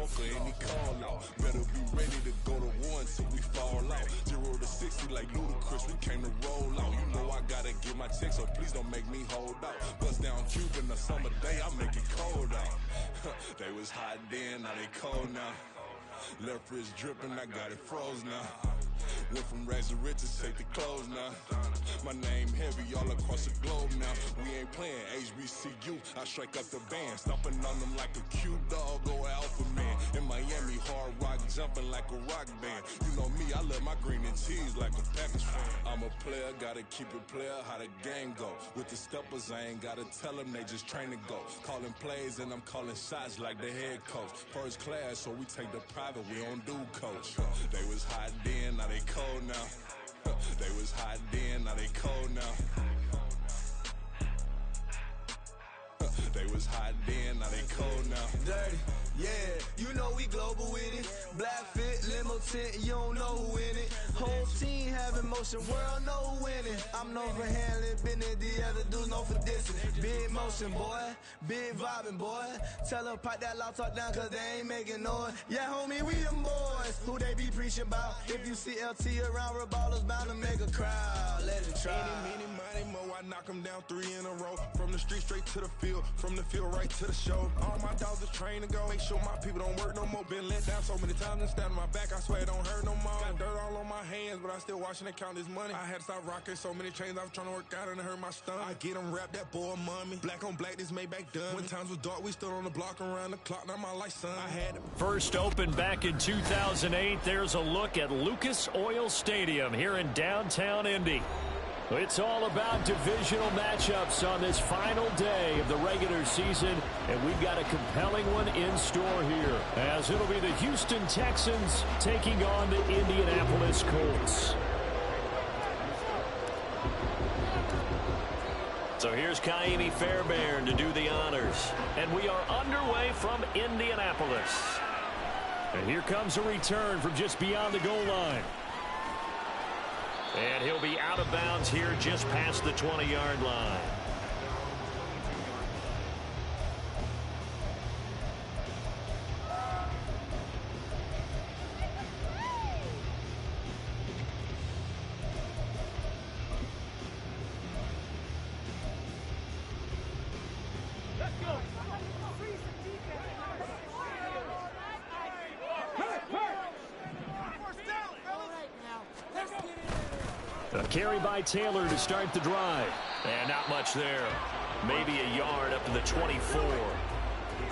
hammer for any call out. Better be ready to go to war until we fall out. 0 to 60 like Ludacris, we came to roll out. You know I gotta get my check, so please don't make me hold out. Bust down Cuban a summer day, I make it cold out. They was hot then, now they cold now. Left wrist dripping, I got it froze now. Went from rags to riches, take the clothes now. My name heavy all across the globe now. We ain't playing HBCU, I strike up the band. Stomping on them like a Q dog or alpha man. In Miami, hard rock jumping like a rock band. You know me, I love my green and cheese like a Packers fan. I'm a player, gotta keep it player, how the game go. With the steppers, I ain't gotta tell them, they just train to go. Calling plays and I'm calling shots like the head coach. First class, so we take the private, we don't do coach. They was hot then, now they cold now. They was hot then, now they cold now. They was hot then, now they cold now. Dirty, yeah, you know we global with it. Black fit, limo tint, you don't know who in it. Whole team having motion, world know who winning. I'm known for handling business, the other dudes known for dissing. Big motion, boy, big vibing, boy. Tell her pipe that loud talk down, cause they ain't making noise. Yeah, homie, we them boys, who they be preaching about. If you see LT around, Reballers bound to make a crowd. Let it try. Eeny, meeny, mo, I knock them down 3 in a row. From the street straight to the field, from the field right to the show. All my dogs are trained to go. Make sure my people don't work no more. Been let down so many times and stabbed my back, I swear it don't hurt no more. Got dirt all on my hands, but I still watching it count this money. I had to stop rocking so many chains, I was trying to work out and it hurt my stomach. I get them wrapped, that boy mommy. Black on black, this Maybach done. When times was dark, we stood on the block around the clock. Now my life, son, I had it. First opened back in 2008. There's a look at Lucas Oil Stadium here in downtown Indy. It's all about divisional matchups on this final day of the regular season, and we've got a compelling one in store here, as it'll be the Houston Texans taking on the Indianapolis Colts. So here's Kaimi Fairbairn to do the honors, and we are underway from Indianapolis. And here comes a return from just beyond the goal line. And he'll be out of bounds here just past the 20-yard line. A carry by Taylor to start the drive. And not much there. Maybe a yard up to the 24.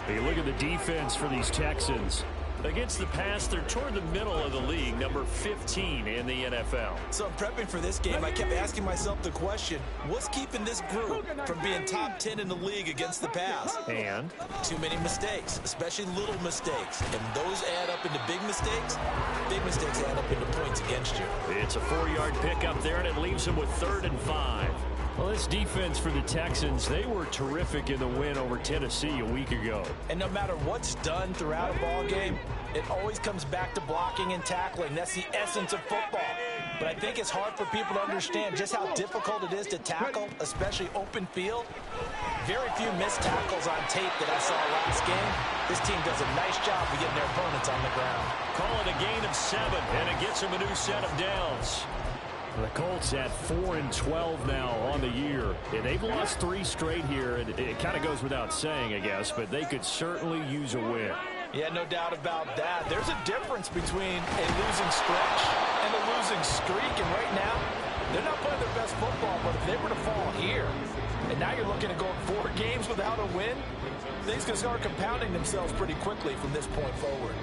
Hey, look at the defense for these Texans. Against the pass, they're toward the middle of the league, number 15 in the NFL. So prepping for this game, I kept asking myself the question, what's keeping this group from being top 10 in the league against the pass? And? Too many mistakes, especially little mistakes. And those add up into big mistakes. Big mistakes add up into points against you. It's a 4-yard pickup there, and it leaves them with 3rd and 5. Well, this defense for the Texans, they were terrific in the win over Tennessee a week ago. And no matter what's done throughout a ball game, it always comes back to blocking and tackling. That's the essence of football. But I think it's hard for people to understand just how difficult it is to tackle, especially open field. Very few missed tackles on tape that I saw last game. This team does a nice job of getting their opponents on the ground. Call it a gain of 7, and it gets them a new set of downs. The Colts at 4-12 now on the year. And they've lost 3 straight here, and it kind of goes without saying, I guess, but they could certainly use a win. Yeah, no doubt about that. There's a difference between a losing stretch and a losing streak, and right now, they're not playing their best football, but if they were to fall here, and now you're looking to go 4 games without a win, things can start compounding themselves pretty quickly from this point forward.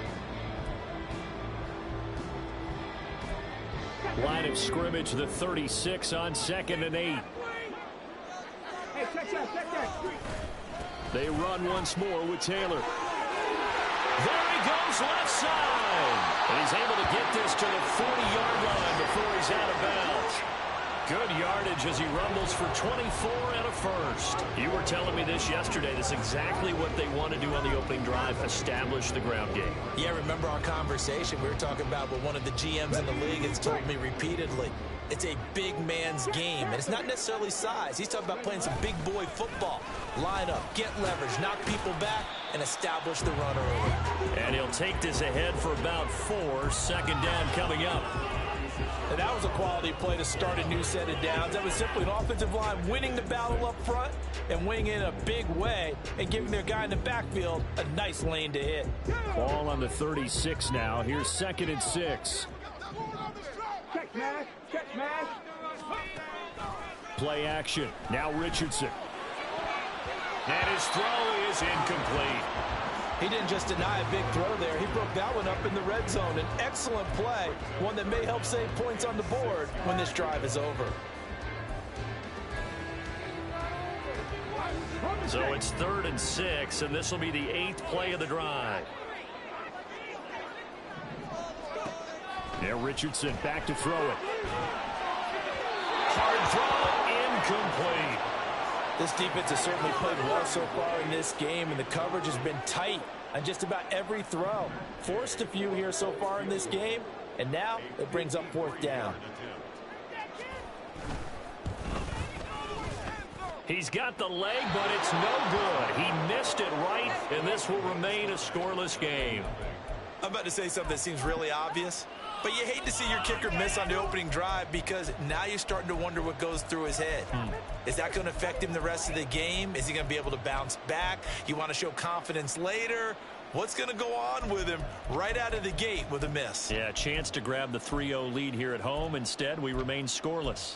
Line of scrimmage, the 36 on 2nd and 8. They run once more with Taylor. There he goes, left side. And he's able to get this to the 40-yard line before he's out of bounds. Good yardage as he rumbles for 24 and a first. You were telling me this yesterday. That's exactly what they want to do on the opening drive, establish the ground game. Yeah, remember our conversation? We were talking about what one of the GMs in the league has told me repeatedly. It's a big man's game, and it's not necessarily size. He's talking about playing some big boy football. Line up, get leverage, knock people back, and establish the run early. And he'll take this ahead for about 4. Second down coming up. And that was a quality play to start a new set of downs. That was simply an offensive line winning the battle up front and winning in a big way and giving their guy in the backfield a nice lane to hit. Ball on the 36 now. Here's 2nd and 6. Check smash. Play action. Now Richardson. And his throw is incomplete. He didn't just deny a big throw there. He broke that one up in the red zone. An excellent play, one that may help save points on the board when this drive is over. So it's 3rd and 6, and this will be the 8th play of the drive. Now Richardson back to throw it. Hard throw, incomplete. This defense has certainly played well so far in this game, and the coverage has been tight on just about every throw. Forced a few here so far in this game, and now it brings up 4th down. He's got the leg, but it's no good. He missed it right, and this will remain a scoreless game. I'm about to say something that seems really obvious, but you hate to see your kicker miss on the opening drive because now you're starting to wonder what goes through his head. Is that going to affect him the rest of the game? Is he going to be able to bounce back? You want to show confidence later? What's going to go on with him right out of the gate with a miss? Yeah, a chance to grab the 3-0 lead here at home. Instead, we remain scoreless.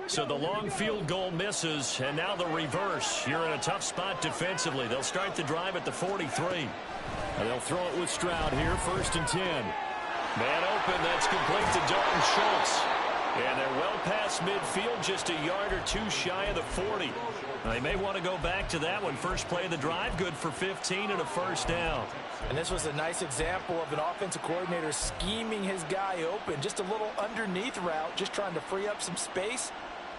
So the long field goal misses, and now the reverse. You're in a tough spot defensively. They'll start the drive at the 43. And they'll throw it with Stroud here, 1st and 10. Man open, that's complete to Dalton Schultz. And they're well past midfield, just a yard or 2 shy of the 40. Now, they may want to go back to that one. First play of the drive, good for 15 and a 1st down. And this was a nice example of an offensive coordinator scheming his guy open. Just a little underneath route, just trying to free up some space.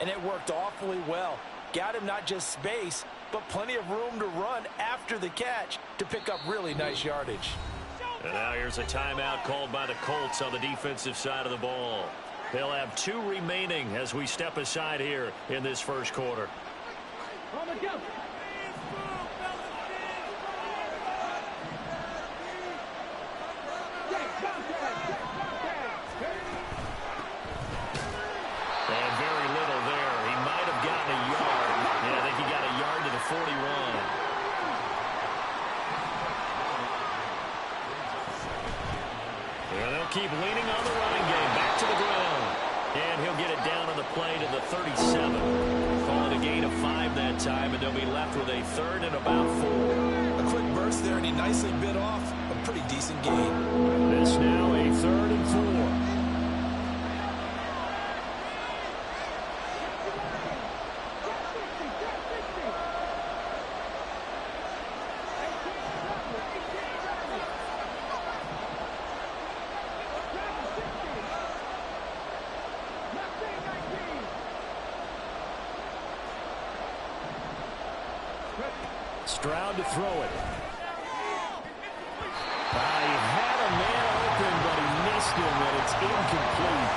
And it worked awfully well. Got him not just space, but plenty of room to run after the catch to pick up really nice yardage. And now here's a timeout called by the Colts on the defensive side of the ball. They'll have 2 remaining as we step aside here in this first quarter. And very little there. He might have gotten a yard. Yeah, I think he got a yard to the 41. And they'll keep leaning on the running game. Back to the ground. And he'll get it down on the play to the 37. Calling a gain of 5 that time, and they'll be left with a 3rd and about 4. A quick burst there, and he nicely bit off a pretty decent gain. This now a 3rd and 4. Stroud to throw it. He had a man open, but he missed him, and it's incomplete.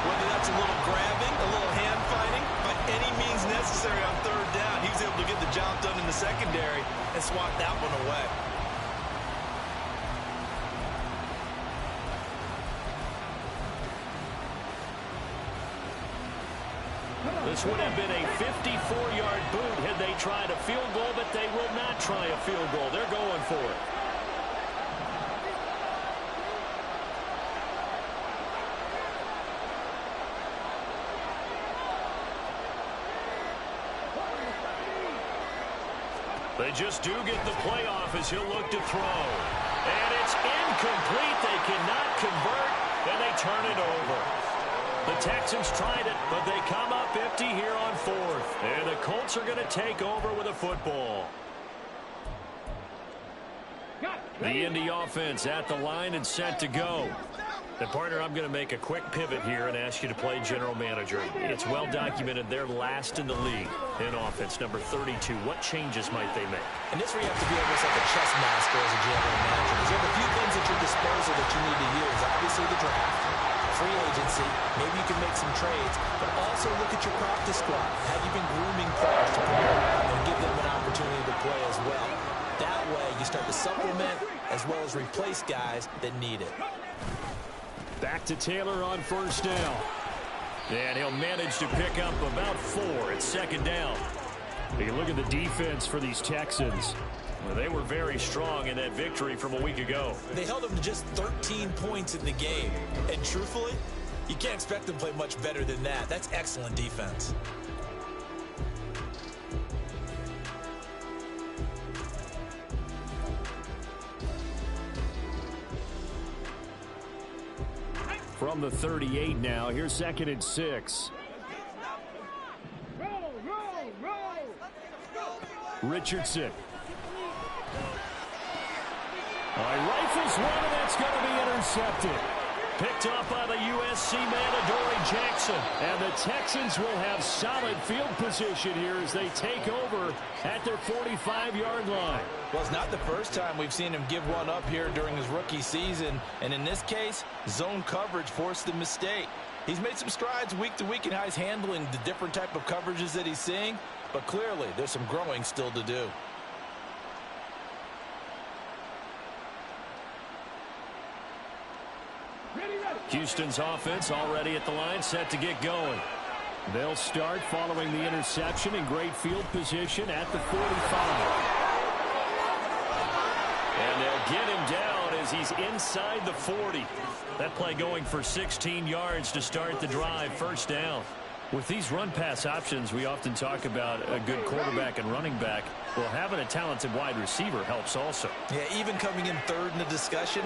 Whether that's a little grabbing, a little hand fighting, by any means necessary on 3rd down, he was able to get the job done in the secondary and swat that one away. This would have been a 54-yard boot had they tried a field goal, but they will not try a field goal. They're going for it. They just do get the playoff as he'll look to throw. And it's incomplete. They cannot convert, and they turn it over. The Texans tried it, but they come up empty here on fourth. And the Colts are going to take over with a football. The Indy offense at the line and set to go. And partner, I'm going to make a quick pivot here and ask you to play general manager. It's well documented they're last in the league in offense, number 32. What changes might they make? And this is where you have to be almost like a chess master as a general manager. Because you have a few things at your disposal that you need to use. Obviously the draft, free agency, maybe you can make some trades, but also look at your practice squad. Have you been grooming players to put around and give them an opportunity to play as well? That way you start to supplement as well as replace guys that need it. Back to Taylor on first down. And he'll manage to pick up about 4 at second down. You look at the defense for these Texans. Well, they were very strong in that victory from a week ago. They held them to just 13 points in the game. And truthfully, you can't expect them to play much better than that. That's excellent defense. From the 38 now, here's 2nd and 6. Richardson. Rifles one, and that's going to be intercepted. Picked up by the USC man, Adoree Jackson. And the Texans will have solid field position here as they take over at their 45-yard line. Well, it's not the first time we've seen him give one up here during his rookie season. And in this case, zone coverage forced the mistake. He's made some strides week to week in how he's handling the different type of coverages that he's seeing. But clearly, there's some growing still to do. Houston's offense already at the line, set to get going. They'll start following the interception in great field position at the 45. And they'll get him down as he's inside the 40. That play going for 16 yards to start the drive, first down. With these run-pass options, we often talk about a good quarterback and running back. Well, having a talented wide receiver helps also. Yeah, even coming in third in the discussion,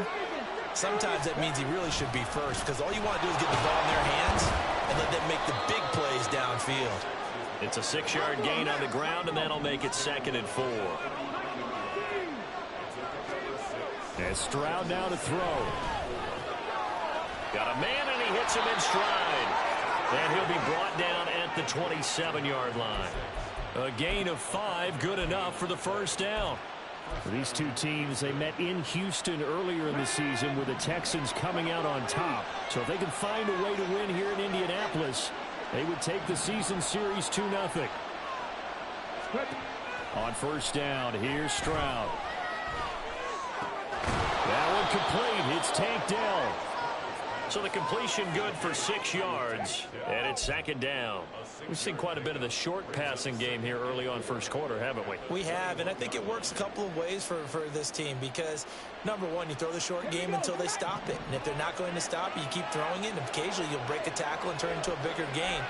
sometimes that means he really should be first, because all you want to do is get the ball in their hands and let them make the big plays downfield. It's a 6-yard gain on the ground, and that'll make it 2nd and 4. And Stroud now to throw. Got a man, and he hits him in stride. And he'll be brought down at the 27-yard line. A gain of 5, good enough for the first down. These two teams, they met in Houston earlier in the season with the Texans coming out on top. So if they can find a way to win here in Indianapolis, they would take the season series 2-0. On first down, here's Stroud. That one complete. It's tanked down. So the completion good for 6 yards, and it's 2nd down. We've seen quite a bit of the short passing game here early on first quarter, haven't we? We have, and I think it works a couple of ways for this team because, number one, you throw the short game until they stop it. And if they're not going to stop it, you keep throwing it, and occasionally you'll break a tackle and turn it into a bigger gain.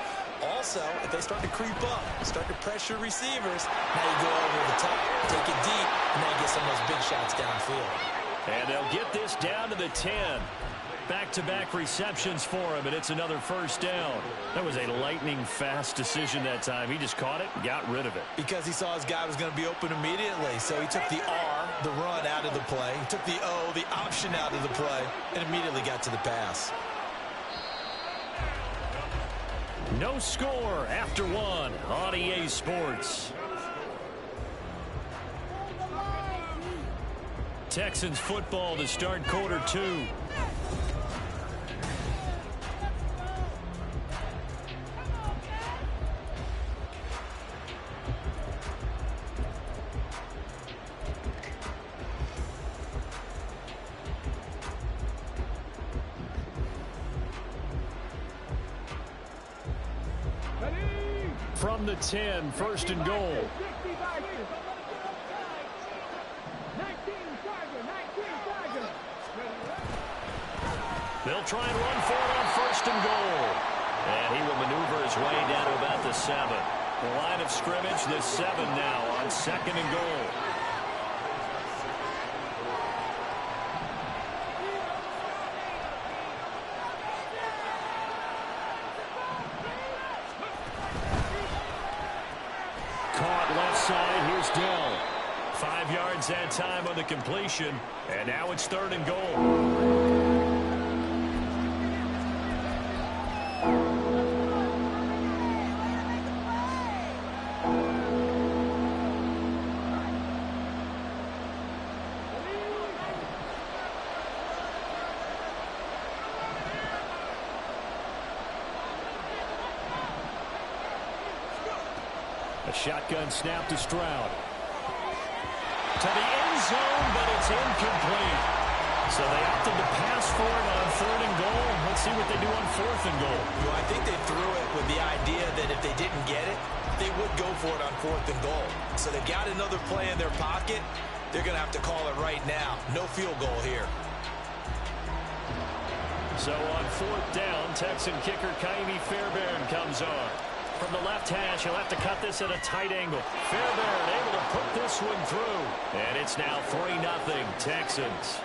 Also, if they start to creep up, start to pressure receivers, now you go over the top, take it deep, and now you get some of those big shots downfield. And they'll get this down to the 10. Back-to-back receptions for him, and it's another first down. That was a lightning-fast decision that time. He just caught it and got rid of it. Because he saw his guy was going to be open immediately, so he took the R, the run, out of the play. He took the O, the option, out of the play, and immediately got to the pass. No score after 1 on EA Sports. Texans football to start quarter 2. From the 10, 1st and goal. They'll try and run for it on 1st and goal. And he will maneuver his way down to about the 7. The line of scrimmage, the 7 now on 2nd and goal. Dell. 5 yards that time on the completion, and now it's 3rd and goal. A shotgun snap to Stroud. To the end zone, but it's incomplete. So they opted to pass for it on 3rd and goal. Let's see what they do on 4th and goal. Well, I think they threw it with the idea that if they didn't get it, they would go for it on 4th and goal. So they've got another play in their pocket. They're going to have to call it right now. No field goal here. So on 4th down, Texan kicker Kaimi Fairbairn comes on. From the left hash, he'll have to cut this at a tight angle. Fairbairn able to put this one through. And it's now 3-0 Texans.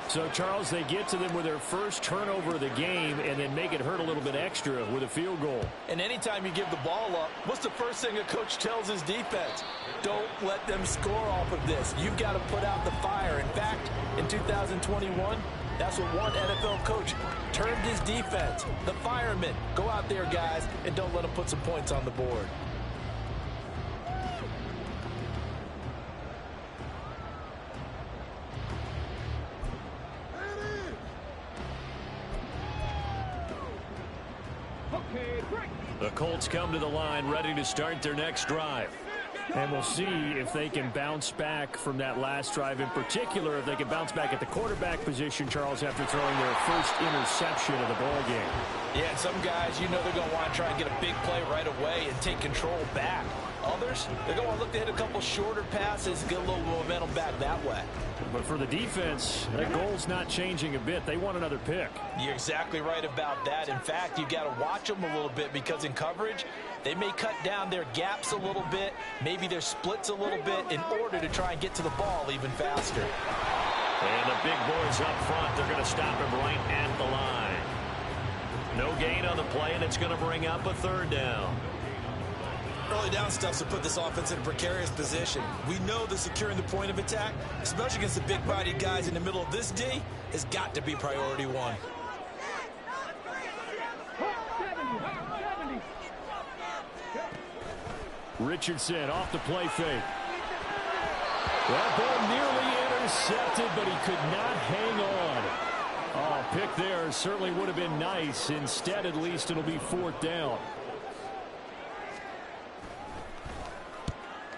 So, Charles, they get to them with their first turnover of the game and then make it hurt a little bit extra with a field goal. And anytime you give the ball up, what's the first thing a coach tells his defense? Don't let them score off of this. You've got to put out the fire. In fact, in 2021, that's what one NFL coach termed his defense. The firemen. Go out there, guys, and don't let them put some points on the board. The Colts come to the line ready to start their next drive. And we'll see if they can bounce back from that last drive. In particular, if they can bounce back at the quarterback position, Charles, after throwing their first interception of the ball game. Yeah, and some guys, you know they're going to want to try and get a big play right away and take control back. Others, they're going to look to hit a couple shorter passes and get a little momentum back that way. But for the defense, that goal's not changing a bit. They want another pick. You're exactly right about that. In fact, you've got to watch them a little bit because in coverage, they may cut down their gaps a little bit, maybe their splits a little bit in order to try and get to the ball even faster. And the big boys up front, they're going to stop him right at the line. No gain on the play, and it's going to bring up a 3rd down. Early down stuff to put this offense in a precarious position. We know that securing the point of attack, especially against the big-bodied guys in the middle of this D, has got to be priority one. Richardson off the play fake. That ball nearly intercepted, but he could not hang on. Oh, pick there certainly would have been nice. Instead, at least, it'll be 4th down.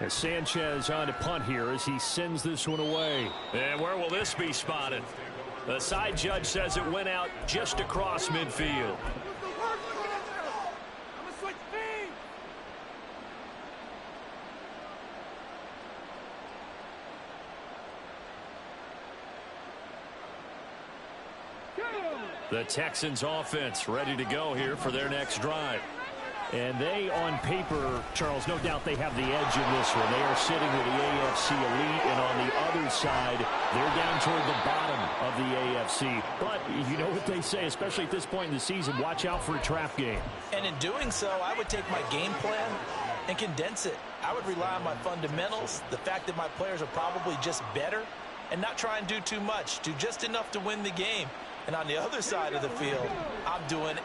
As Sanchez on to punt here as he sends this one away. And where will this be spotted? The side judge says it went out just across midfield. The Texans offense ready to go here for their next drive. And they, on paper, Charles, no doubt they have the edge in this one. They are sitting with the AFC elite, and on the other side, they're down toward the bottom of the AFC. But you know what they say, especially at this point in the season, watch out for a trap game. And in doing so, I would take my game plan and condense it. I would rely on my fundamentals, the fact that my players are probably just better, and not try and do too much, do just enough to win the game. And on the other side of the field, I'm doing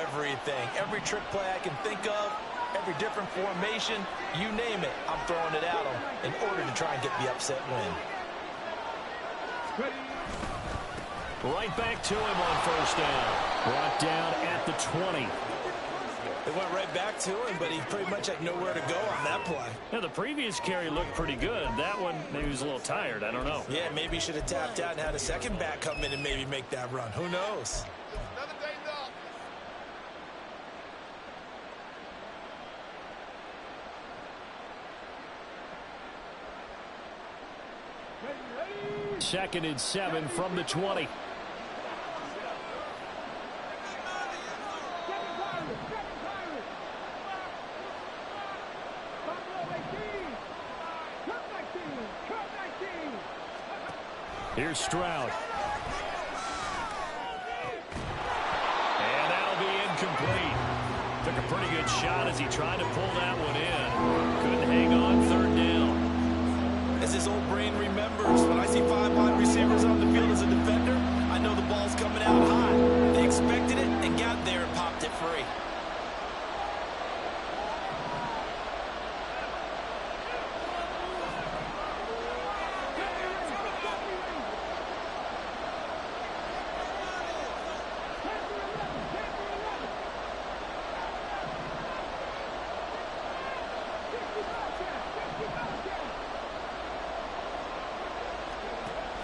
everything. Every trick play I can think of, every different formation, you name it, I'm throwing it at them in order to try and get the upset win. Right back to him on 1st down. Brought down at the 20. It went right back to him, but he pretty much had nowhere to go on that play. Yeah, the previous carry looked pretty good. That one, maybe he was a little tired. I don't know. Yeah, maybe he should have tapped out and had a second back come in and maybe make that run. Who knows? Second and 7 from the 20. Here's Stroud. And that'll be incomplete. Took a pretty good shot as he tried to pull that one in. Couldn't hang on 3rd down. As his old brain remembers, when I see 5 wide receivers on the field as a defender, I know the ball's coming out high. They expected it and got there and popped it free.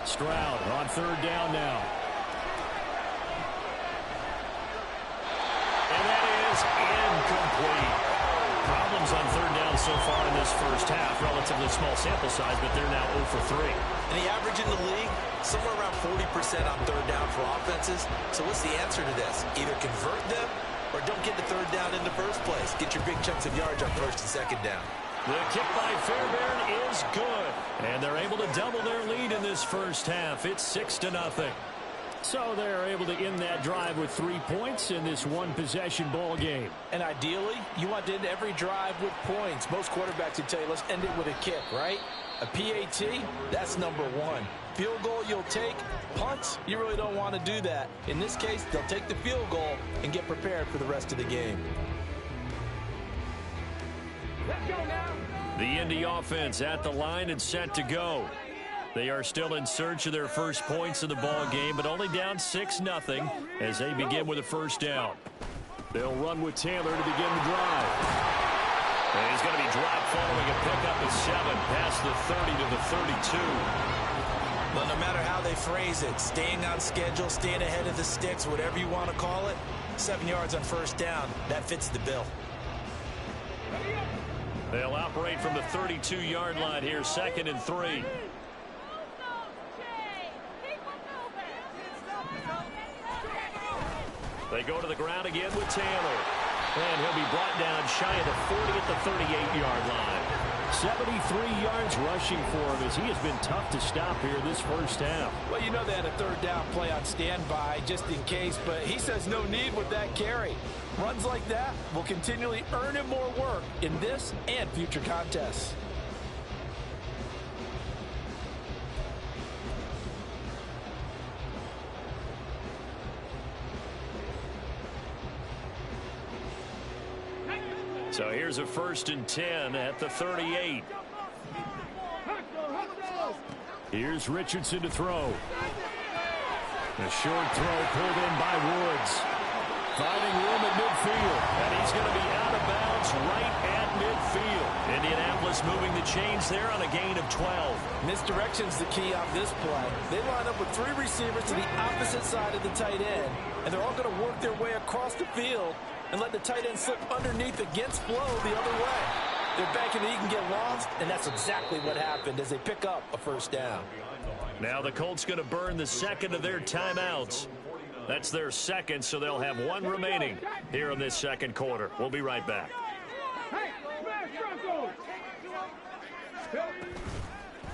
Stroud on third down now. And that is incomplete. Problems on third down so far in this first half. Relatively small sample size, but they're now 0 for 3. And the average in the league, somewhere around 40% on third down for offenses. So what's the answer to this? Either convert them or don't get the third down in the first place. Get your big chunks of yards on first and second down. The kick by Fairbairn is good. And they're able to double their lead in this first half. It's 6-0. So they're able to end that drive with 3 points in this one-possession ball game. And ideally, you want to end every drive with points. Most quarterbacks would tell you, let's end it with a kick, right? A PAT, that's number 1. Field goal you'll take. Punts, you really don't want to do that. In this case, they'll take the field goal and get prepared for the rest of the game. Let's go now. The Indy offense at the line and set to go. They are still in search of their first points in the ball game, but only down 6-0 as they begin with a first down. They'll run with Taylor to begin the drive. And he's going to be dropped following a pickup of 7 past the 30 to the 32. But no matter how they phrase it, staying on schedule, staying ahead of the sticks, whatever you want to call it, 7 yards on first down, that fits the bill. They'll operate from the 32-yard line here, 2nd and 3. They go to the ground again with Taylor. And he'll be brought down shy of the 40 at the 38-yard line. 73 yards rushing for him as he has been tough to stop here this first half. Well, you know they had a third down play on standby just in case, but he says no need with that carry. Runs like that will continually earn him more work in this and future contests. So here's a 1st and 10 at the 38. Here's Richardson to throw. A short throw pulled in by Woods. Finding room at midfield. And he's going to be out of bounds right at midfield. Indianapolis moving the chains there on a gain of 12. Misdirection's the key on this play. They line up with 3 receivers to the opposite side of the tight end. And they're all going to work their way across the field and let the tight end slip underneath against flow the other way. They're banking that he can get lost, and that's exactly what happened as they pick up a first down. Now the Colts going to burn the second of their timeouts. That's their second, so they'll have 1 remaining here in this second quarter. We'll be right back.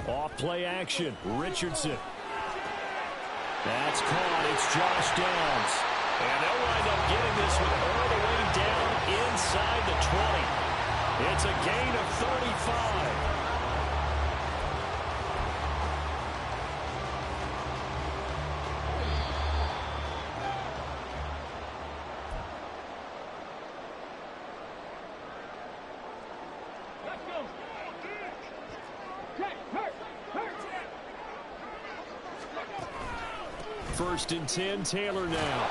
Off play action, Richardson. That's caught. It's Josh Downs. And they'll wind up getting this one all the way down inside the 20. It's a gain of 35. First and 10, Taylor now.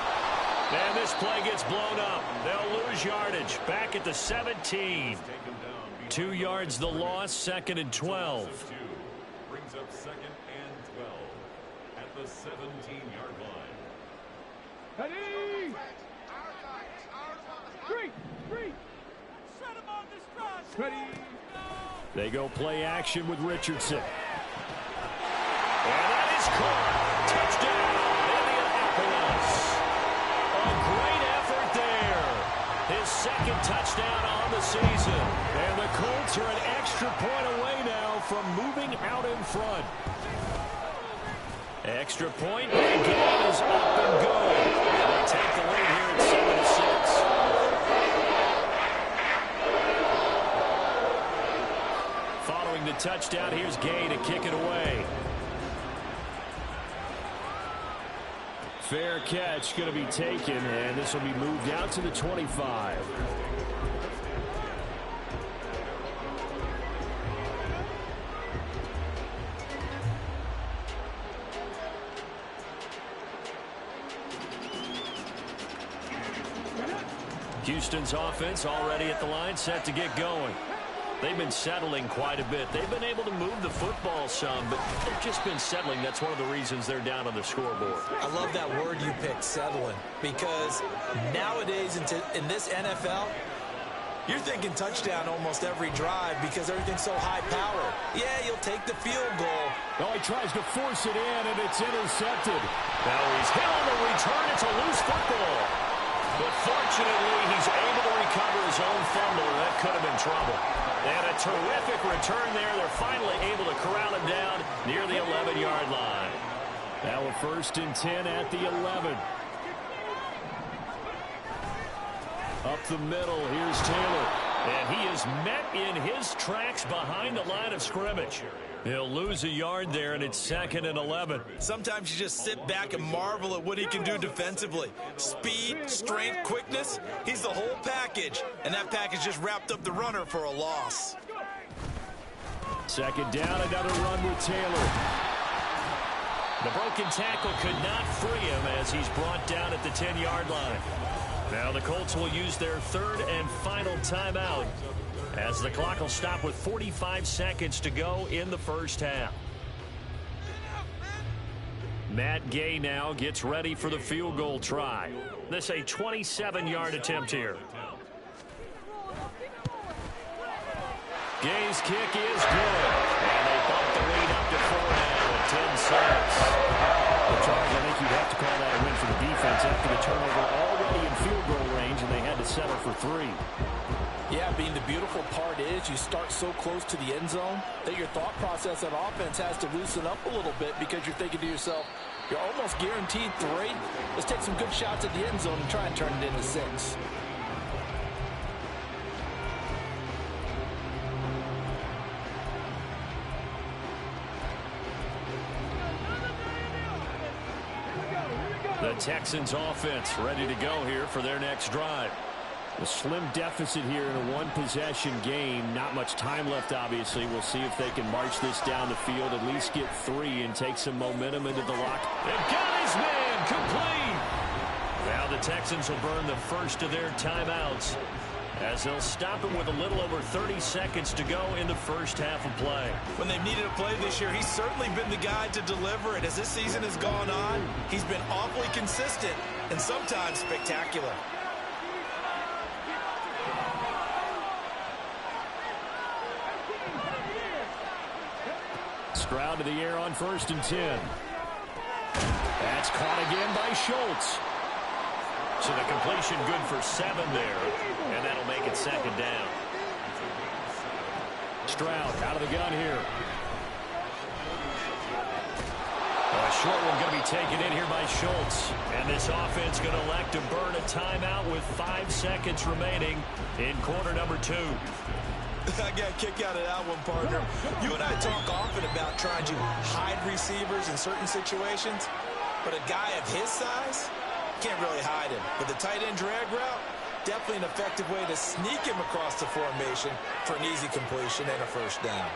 And this play gets blown up. They'll lose yardage. Back at the 17. 2 yards the loss, 2nd and 12. Brings up 2nd and 12 at the 17-yard line. Ready? Three. Set him on this drive. Ready? They go play action with Richardson. And that is caught. Touchdown, Indianapolis. A great effort there. His 2nd touchdown on the season. And the Colts are an extra point away now from moving out in front. Extra point, and game is up and good. They take the lead here at 7-6. Following the touchdown. Here's Gay to kick it away. Fair catch going to be taken, and this will be moved out to the 25. Houston's offense already at the line, set to get going. They've been settling quite a bit. They've been able to move the football some, but they've just been settling. That's one of the reasons they're down on the scoreboard. I love that word you picked, settling, because nowadays in this NFL, you're thinking touchdown almost every drive because everything's so high-powered. Yeah, you'll take the field goal. Oh, he tries to force it in, and it's intercepted. Now he's hit on the return. It's a loose football. But fortunately, he's able to recover his own fumble, and that could have been trouble. And a terrific return there. They're finally able to corral him down near the 11-yard line. Now a 1st and 10 at the 11. Up the middle, here's Taylor. And he is met in his tracks behind the line of scrimmage. He'll lose a yard there, and it's 2nd and 11. Sometimes you just sit back and marvel at what he can do defensively. Speed, strength, quickness, he's the whole package. And that package just wrapped up the runner for a loss. 2nd down, another run with Taylor. The broken tackle could not free him as he's brought down at the 10-yard line. Now the Colts will use their 3rd and final timeout, as the clock will stop with 45 seconds to go in the first half. Matt Gay now gets ready for the field goal try. This a 27-yard attempt here. Gay's kick is good. And they bump the lead up to 4 now at 10-6. Charles, I think you'd have to call that a win for the defense after the turnover already in field goal range, and they had to settle for 3. Yeah, Bean, the beautiful part is you start so close to the end zone that your thought process on offense has to loosen up a little bit because you're thinking to yourself, you're almost guaranteed 3. Let's take some good shots at the end zone and try and turn it into 6. The Texans offense ready to go here for their next drive. A slim deficit here in a one-possession game. Not much time left, obviously. We'll see if they can march this down the field, at least get 3 and take some momentum into the lock. They've got his man complete. Now the Texans will burn the first of their timeouts as they'll stop it with a little over 30 seconds to go in the first half of play. When they've needed a play this year, he's certainly been the guy to deliver it. As this season has gone on, he's been awfully consistent and sometimes spectacular. Stroud to the air on 1st and 10. That's caught again by Schultz. So the completion good for 7 there, and that'll make it 2nd down. Stroud out of the gun here. A short one going to be taken in here by Schultz. And this offense going to elect to burn a timeout with 5 seconds remaining in quarter number 2. I got a kick out of that one, partner. You and I talk often about trying to hide receivers in certain situations, but a guy of his size can't really hide him. But the tight end drag route, definitely an effective way to sneak him across the formation for an easy completion and a 1st down.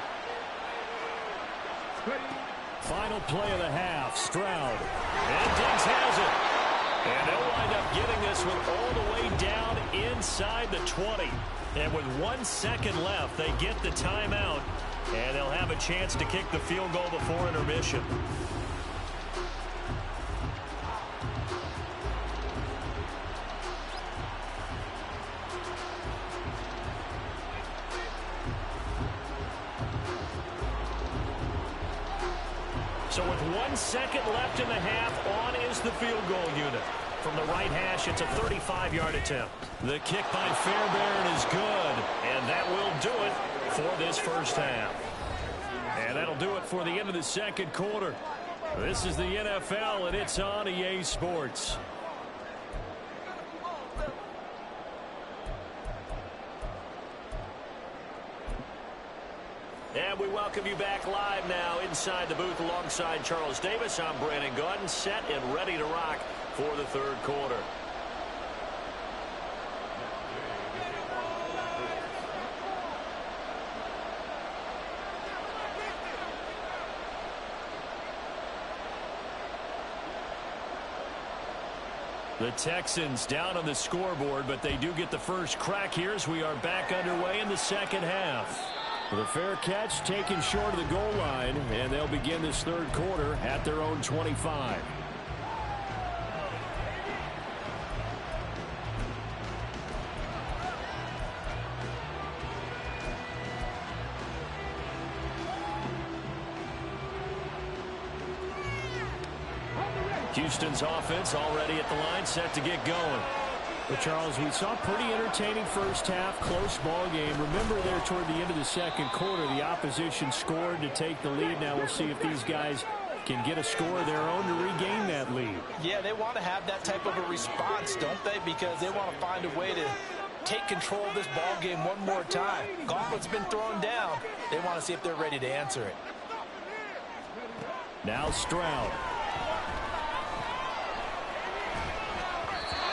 Final play of the half, Stroud. And Diggs has it. And they'll wind up getting this one all the way down inside the 20. And with 1 second left, they get the timeout, and they'll have a chance to kick the field goal before intermission. So with 1 second left in the half, on is the field goal unit. From the right hash, it's a 35-yard attempt. The kick by Fairbairn is good, and that will do it for this first half. And that'll do it for the end of the second quarter. This is the NFL, and it's on EA Sports. And we welcome you back live now inside the booth alongside Charles Davis. I'm Brandon Gaudin, set and ready to rock for the third quarter. The Texans down on the scoreboard, but they do get the first crack here as we are back underway in the second half. The fair catch taken short of the goal line, and they'll begin this third quarter at their own 25. Houston's offense already at the line, set to get going. But Charles, we saw a pretty entertaining first half, close ball game. Remember there toward the end of the second quarter, the opposition scored to take the lead. Now we'll see if these guys can get a score of their own to regain that lead. Yeah, they want to have that type of a response, don't they? Because they want to find a way to take control of this ball game one more time. Gauntlet's been thrown down. They want to see if they're ready to answer it. Now Stroud.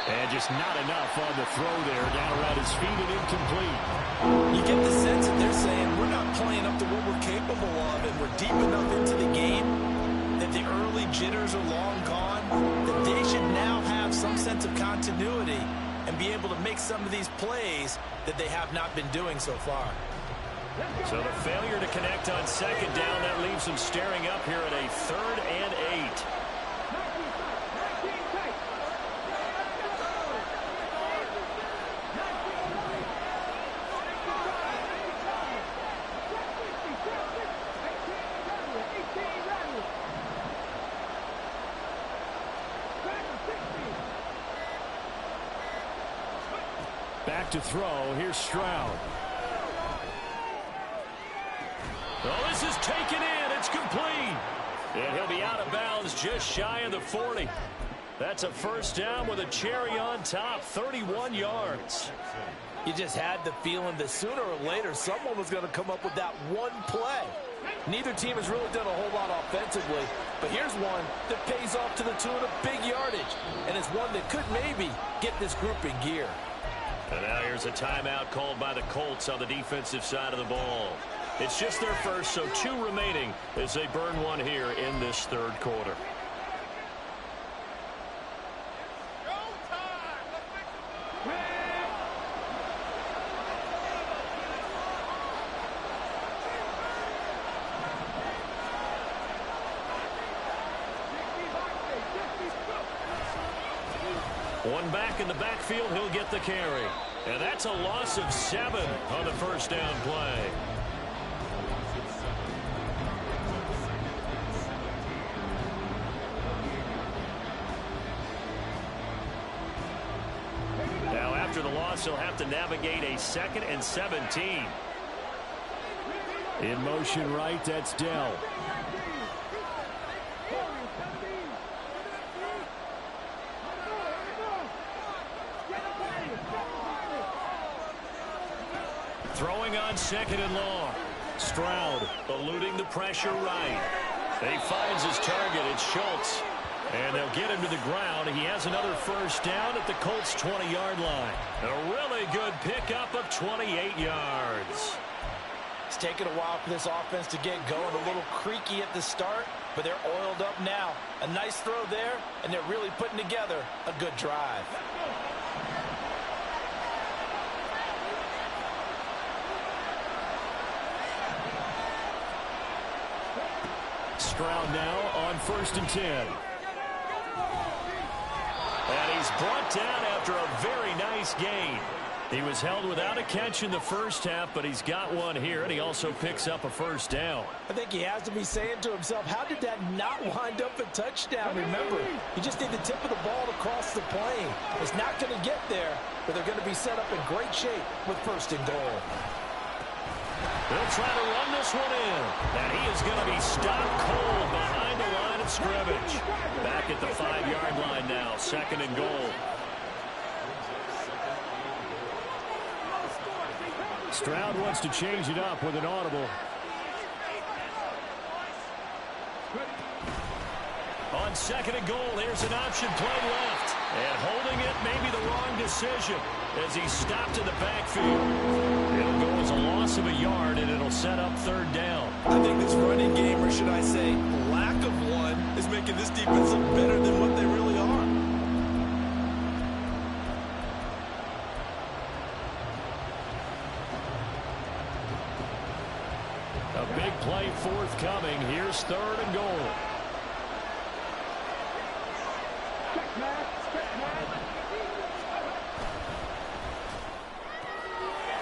And just not enough on the throw there. Down around his feet and incomplete. You get the sense that they're saying we're not playing up to what we're capable of, and we're deep enough into the game that the early jitters are long gone, that they should now have some sense of continuity and be able to make some of these plays that they have not been doing so far. So the failure to connect on second down, that leaves them staring up here at a 3rd and 8. Back to throw. Here's Stroud. Oh, this is taken in. It's complete. And he'll be out of bounds just shy of the 40. That's a first down with a cherry on top. 31 yards. You just had the feeling that sooner or later someone was going to come up with that one play. Neither team has really done a whole lot offensively, but here's one that pays off to the tune of big yardage, and it's one that could maybe get this group in gear. And now here's a timeout called by the Colts on the defensive side of the ball. It's just their first, so 2 remaining as they burn one here in this third quarter. One back in the backfield, he'll get the carry. And that's a loss of 7 on the first down play. Now after the loss, he'll have to navigate a 2nd and 17. In motion right, that's Dell. Throwing on 2nd and long. Stroud eluding the pressure right. He finds his target. It's Schultz. And they'll get him to the ground. He has another first down at the Colts' 20-yard line. A really good pickup of 28 yards. It's taken a while for this offense to get going. A little creaky at the start, but they're oiled up now. A nice throw there, and they're really putting together a good drive. Stroud now on 1st and 10. And he's brought down after a very nice gain. He was held without a catch in the first half, but he's got one here, and he also picks up a first down. I think he has to be saying to himself, how did that not wind up a touchdown? Remember, you just need the tip of the ball to cross the plane. It's not going to get there, but they're going to be set up in great shape with 1st and goal. They'll try to run this one in, and he is going to be stopped cold behind the line of scrimmage. Back at the 5-yard line now, 2nd and goal. Stroud wants to change it up with an audible. On second and goal, here's an option play left. And holding it may be the wrong decision as he stopped in the backfield. It'll go as a loss of a yard, and it'll set up third down. I think this running game, or should I say lack of one, is making this defense look better than what they really are. A big play forthcoming. Here's third and goal.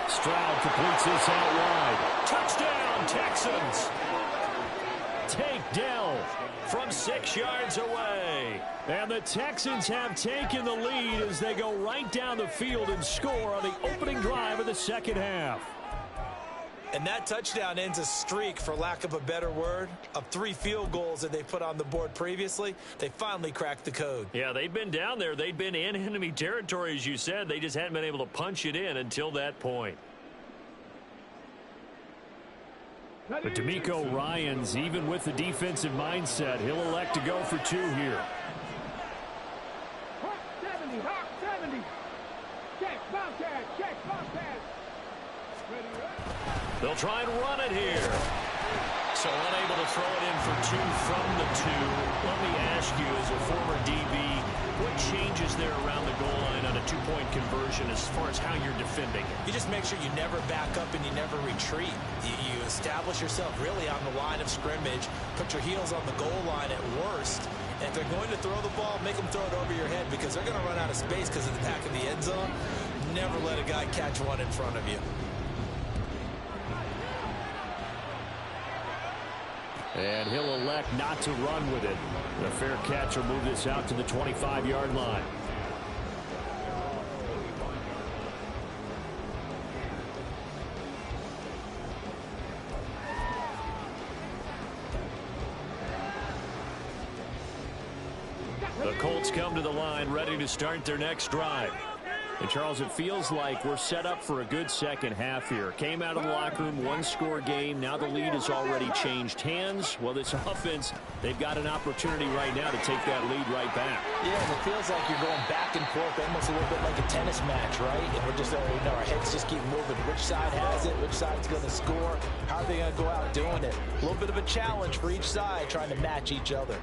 Stroud completes this out wide. Touchdown, Texans. Takedown from 6 yards away. And the Texans have taken the lead as they go right down the field and score on the opening drive of the second half. And that touchdown ends a streak, for lack of a better word, of 3 field goals that they put on the board previously. They finally cracked the code. Yeah, they'd been down there. They'd been in enemy territory, as you said. They just hadn't been able to punch it in until that point. But D'Amico Ryans, even with the defensive mindset, he'll elect to go for 2 here. They'll try and run it here. So unable to throw it in for 2 from the 2. Let me ask you, as a former DB, what changes there around the goal line on a 2-point conversion as far as how you're defending it? You just make sure you never back up and you never retreat. You establish yourself really on the line of scrimmage, put your heels on the goal line at worst. And if they're going to throw the ball, make them throw it over your head, because they're going to run out of space because of the back of the end zone. Never let a guy catch one in front of you. And he'll elect not to run with it. The fair catch will move this out to the 25-yard line. The Colts come to the line, ready to start their next drive. And, Charles, it feels like we're set up for a good second half here. Came out of the locker room, 1-score game. Now the lead has already changed hands. Well, this offense, they've got an opportunity right now to take that lead right back. Yeah, and it feels like you're going back and forth, almost a little bit like a tennis match, right? And we're just, our heads just keep moving. Which side has it? Which side's going to score? How are they going to go out doing it? A little bit of a challenge for each side, trying to match each other.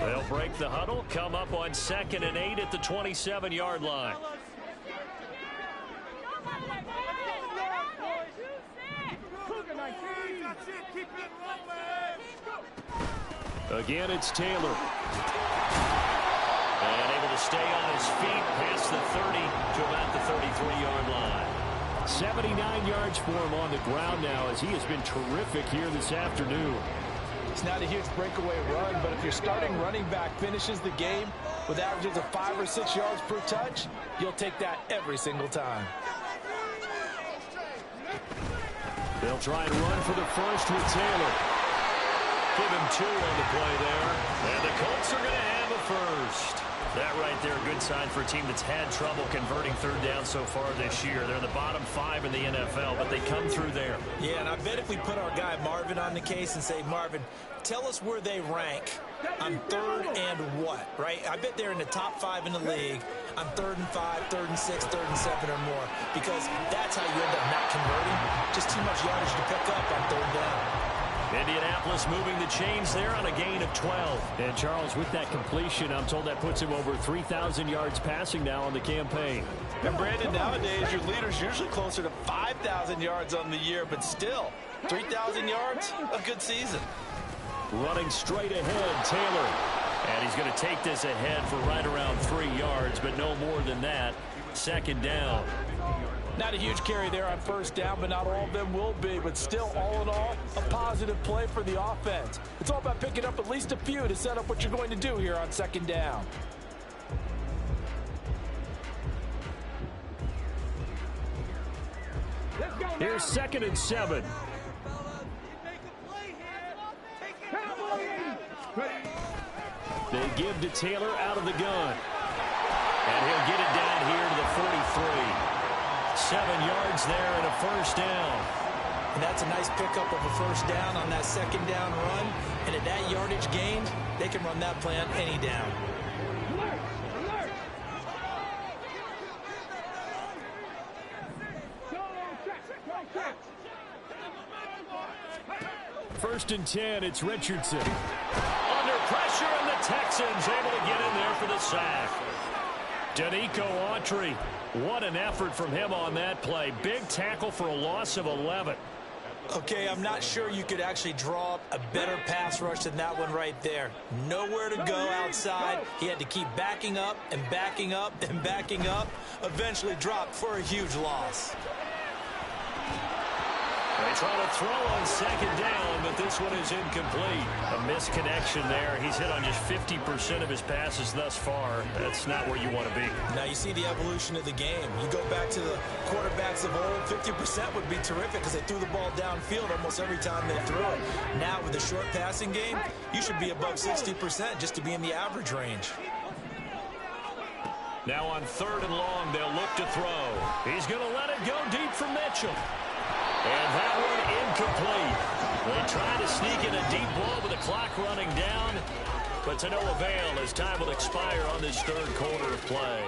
They'll break the huddle, come up on 2nd and 8 at the 27-yard line. Again, it's Taylor. And able to stay on his feet past the 30 to about the 33-yard line. 79 yards for him on the ground now, as he has been terrific here this afternoon. It's not a huge breakaway run, but if your starting running back finishes the game with averages of 5 or 6 yards per touch, you'll take that every single time. They'll try and run for the first with Taylor. Give him 2 on the play there. And the Colts are going to have a first. That right there, a good sign for a team that's had trouble converting third down so far this year. They're in the bottom 5 in the NFL, but they come through there. Yeah, and I bet if we put our guy Marvin on the case and say, Marvin, tell us where they rank on 3rd and what, right? I bet they're in the top 5 in the league on 3rd and 5, 3rd and 6, 3rd and 7 or more, because that's how you end up not converting. Just too much yardage to pick up on 3rd down. Indianapolis moving the chains there on a gain of 12. And, Charles, with that completion, I'm told that puts him over 3,000 yards passing now on the campaign. And, Brandon, nowadays your leader's usually closer to 5,000 yards on the year, but still, 3,000 yards, a good season. Running straight ahead, Taylor. And he's going to take this ahead for right around 3 yards, but no more than that. 2nd down. Not a huge carry there on 1st down, but not all of them will be. But still, all in all, a positive play for the offense. It's all about picking up at least a few to set up what you're going to do here on 2nd down. Here's 2nd and 7. They give to Taylor out of the gun. And he'll get it down here to the 43. 7 yards there and a 1st down. And that's a nice pickup of a first down on that second down run. And at that yardage gained, they can run that play on any down. First and 10, it's Richardson. Under pressure, and the Texans able to get in there for the sack. Danico Autry, what an effort from him on that play. Big tackle for a loss of 11. Okay, I'm not sure you could actually draw up a better pass rush than that one right there. Nowhere to go outside. He had to keep backing up and backing up and backing up. Eventually dropped for a huge loss. They try to throw on second down, but this one is incomplete. A misconnection there. He's hit on just 50% of his passes thus far. That's not where you want to be. Now you see the evolution of the game. You go back to the quarterbacks of old, 50% would be terrific because they threw the ball downfield almost every time they threw it. Now with the short passing game, you should be above 60% just to be in the average range. Now on third and long, they'll look to throw. He's going to let it go deep for Mitchell. And that one incomplete. They try to sneak in a deep ball with the clock running down, but to no avail as time will expire on this third quarter of play.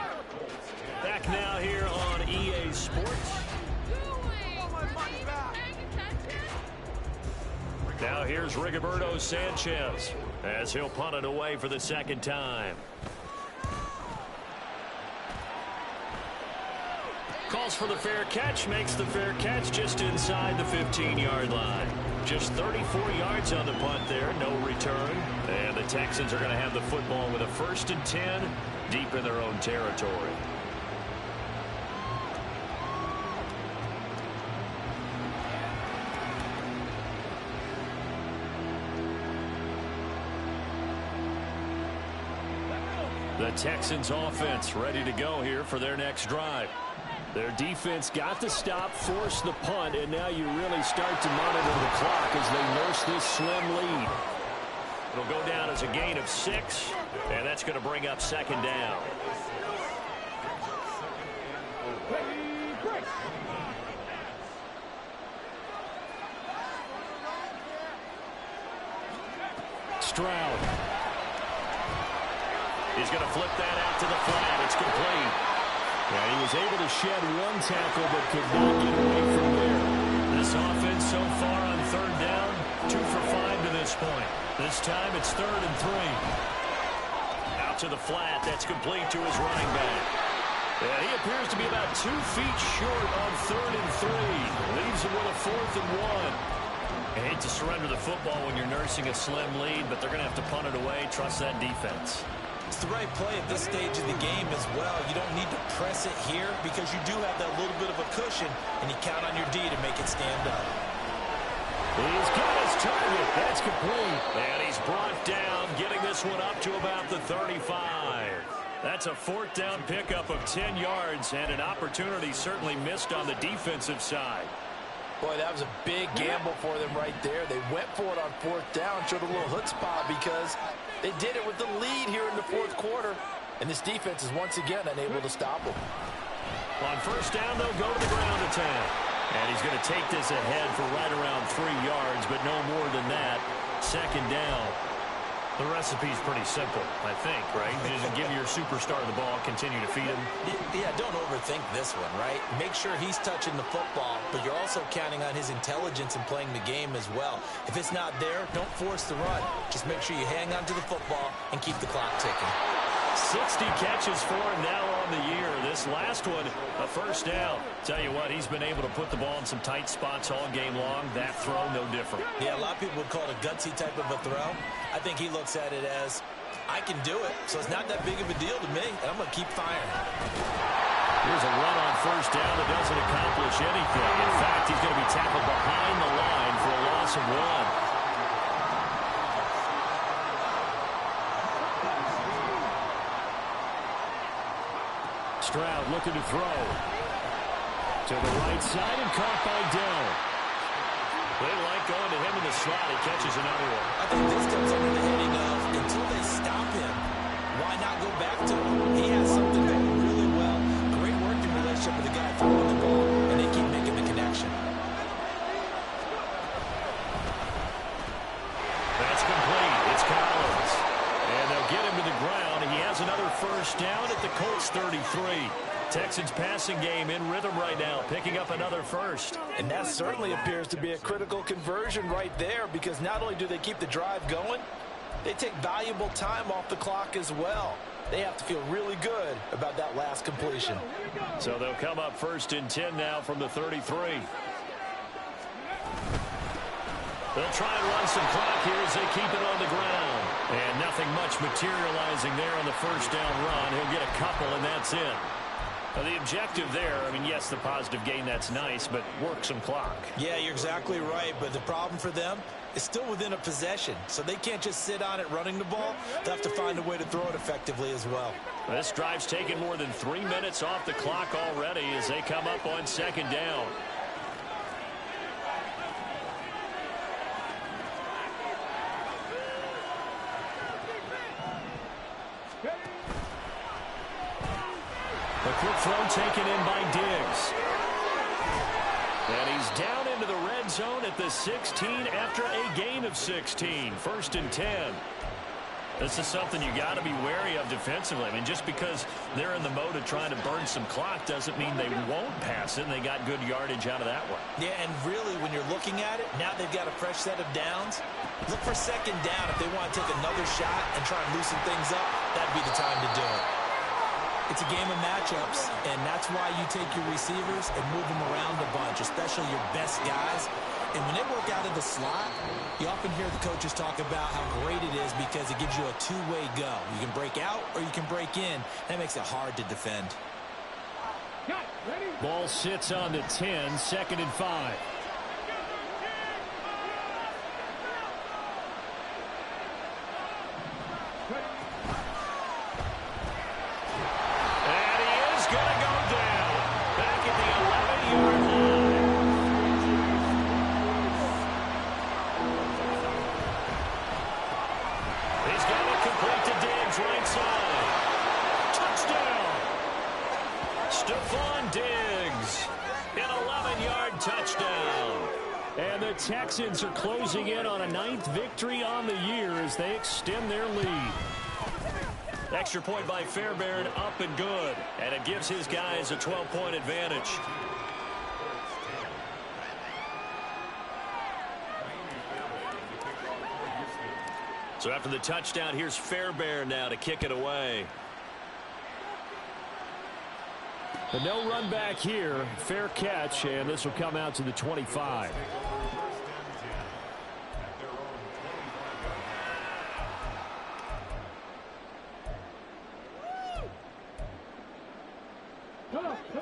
Back now here on EA Sports. Now here's Rigoberto Sanchez as he'll punt it away for the second time. Calls for the fair catch, makes the fair catch just inside the 15-yard line. Just 34 yards on the punt there, no return. And the Texans are going to have the football with a 1st and 10 deep in their own territory. The Texans offense ready to go here for their next drive. Their defense got the stop, forced the punt, and now you really start to monitor the clock as they nurse this slim lead. It'll go down as a gain of 6, and that's going to bring up second down. Stroud. He's going to flip that out to the flat. It's complete. Yeah, he was able to shed one tackle but could not get away from there. This offense so far on third down, 2 for 5 to this point. This time it's 3rd and 3. Out to the flat. That's complete to his running back. Yeah, he appears to be about 2 feet short on 3rd and 3. Leaves him with a 4th and 1. I hate to surrender the football when you're nursing a slim lead, but they're going to have to punt it away. Trust that defense. It's the right play at this stage of the game as well. You don't need to press it here because you do have that little bit of a cushion, and you count on your D to make it stand up. He's got his target. That's complete. And he's brought down, getting this one up to about the 35. That's a 4th down pickup of 10 yards, and an opportunity certainly missed on the defensive side. Boy, that was a big gamble for them right there. They went for it on 4th down, showed a little chutzpah because they did it with the lead here in the 4th quarter. And this defense is once again unable to stop them. On 1st down, they'll go to the ground attack. And he's going to take this ahead for right around 3 yards, but no more than that. Second down. The recipe's pretty simple, I think, right? Just give your superstar the ball, continue to feed him. Yeah, don't overthink this one, right? Make sure he's touching the football, but you're also counting on his intelligence in playing the game as well. If it's not there, don't force the run. Just make sure you hang on to the football and keep the clock ticking. 60 catches for him now on the year. This last one, a 1st down. Tell you what, he's been able to put the ball in some tight spots all game long. That throw, no different. Yeah, a lot of people would call it a gutsy type of a throw. I think he looks at it as, I can do it, so it's not that big of a deal to me, and I'm going to keep firing. Here's a run on 1st down that doesn't accomplish anything. In fact, he's going to be tackled behind the line for a loss of 1. Stroud looking to throw. To the right side and caught by Dell. They like going to him in the slot. He catches another one. I think this comes under the heading of, until they stop him, why not go back to him? He has something going really well. Great working relationship with the guy throwing the ball, and they keep making the connection. first down at the Colts 33. Texans passing game in rhythm right now, picking up another first. And that certainly appears to be a critical conversion right there, because not only do they keep the drive going, they take valuable time off the clock as well. They have to feel really good about that last completion. So they'll come up first and 10 now from the 33. They'll try and run some clock here as they keep it on the ground. And nothing much materializing there on the first down run. He'll get a couple, and that's it. Now, the objective there, I mean, yes, the positive gain, that's nice, but work some clock. Yeah, you're exactly right, but the problem for them is still within a possession, so they can't just sit on it running the ball. They'll have to find a way to throw it effectively as well. This drive's taken more than 3 minutes off the clock already as they come up on second down. A quick throw taken in by Diggs. And he's down into the red zone at the 16 after a gain of 16. First and 10. This is something you got to be wary of defensively. I mean, just because they're in the mode of trying to burn some clock doesn't mean they won't pass it, and they got good yardage out of that one. Yeah, and really, when you're looking at it, now they've got a fresh set of downs. Look for second down if they want to take another shot and try and loosen things up. That'd be the time to do it. It's a game of matchups, and that's why you take your receivers and move them around a bunch, especially your best guys. And when they work out of the slot, you often hear the coaches talk about how great it is because it gives you a two-way go. You can break out or you can break in. That makes it hard to defend. Ball sits on the 10, second and 5. Texans are closing in on a 9th victory on the year as they extend their lead. Extra point by Fairbairn, up and good. And it gives his guys a 12-point advantage. So after the touchdown, here's Fairbairn now to kick it away. But no run back here. Fair catch, and this will come out to the 25.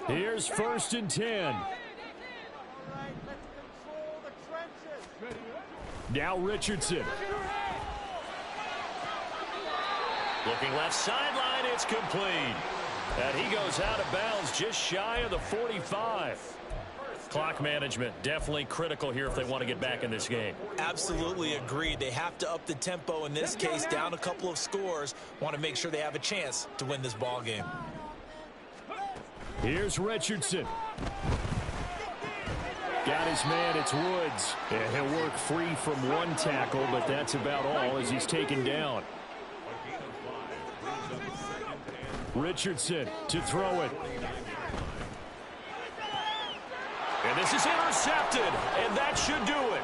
Here's first and 10. Now Richardson. Looking left sideline, it's complete. And he goes out of bounds just shy of the 45. Clock management definitely critical here if they want to get back in this game. Absolutely agreed. They have to up the tempo in this case, down a couple of scores. Want to make sure they have a chance to win this ball game. Here's Richardson. Got his man, it's Woods. And he'll work free from one tackle, but that's about all as he's taken down. Richardson to throw it. And this is intercepted, and that should do it.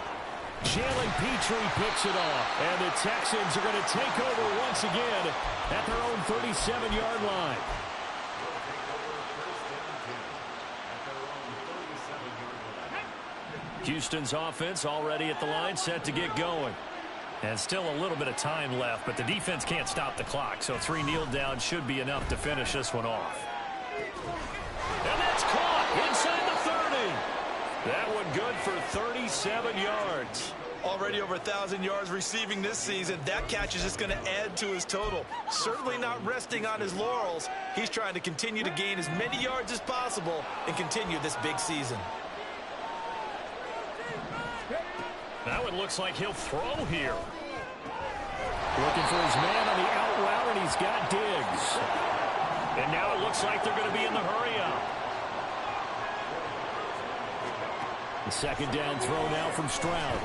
Jalen Petrie picks it off, and the Texans are going to take over once again at their own 37-yard line. Houston's offense already at the line, set to get going. And still a little bit of time left, but the defense can't stop the clock, so 3 kneel downs should be enough to finish this one off. And that's caught inside the 30. That one good for 37 yards. Already over 1,000 yards receiving this season. That catch is just going to add to his total. Certainly not resting on his laurels. He's trying to continue to gain as many yards as possible and continue this big season. Now it looks like he'll throw here. Looking for his man on the out route, and he's got Diggs. And now it looks like they're going to be in the hurry-up. The second down throw now from Stroud.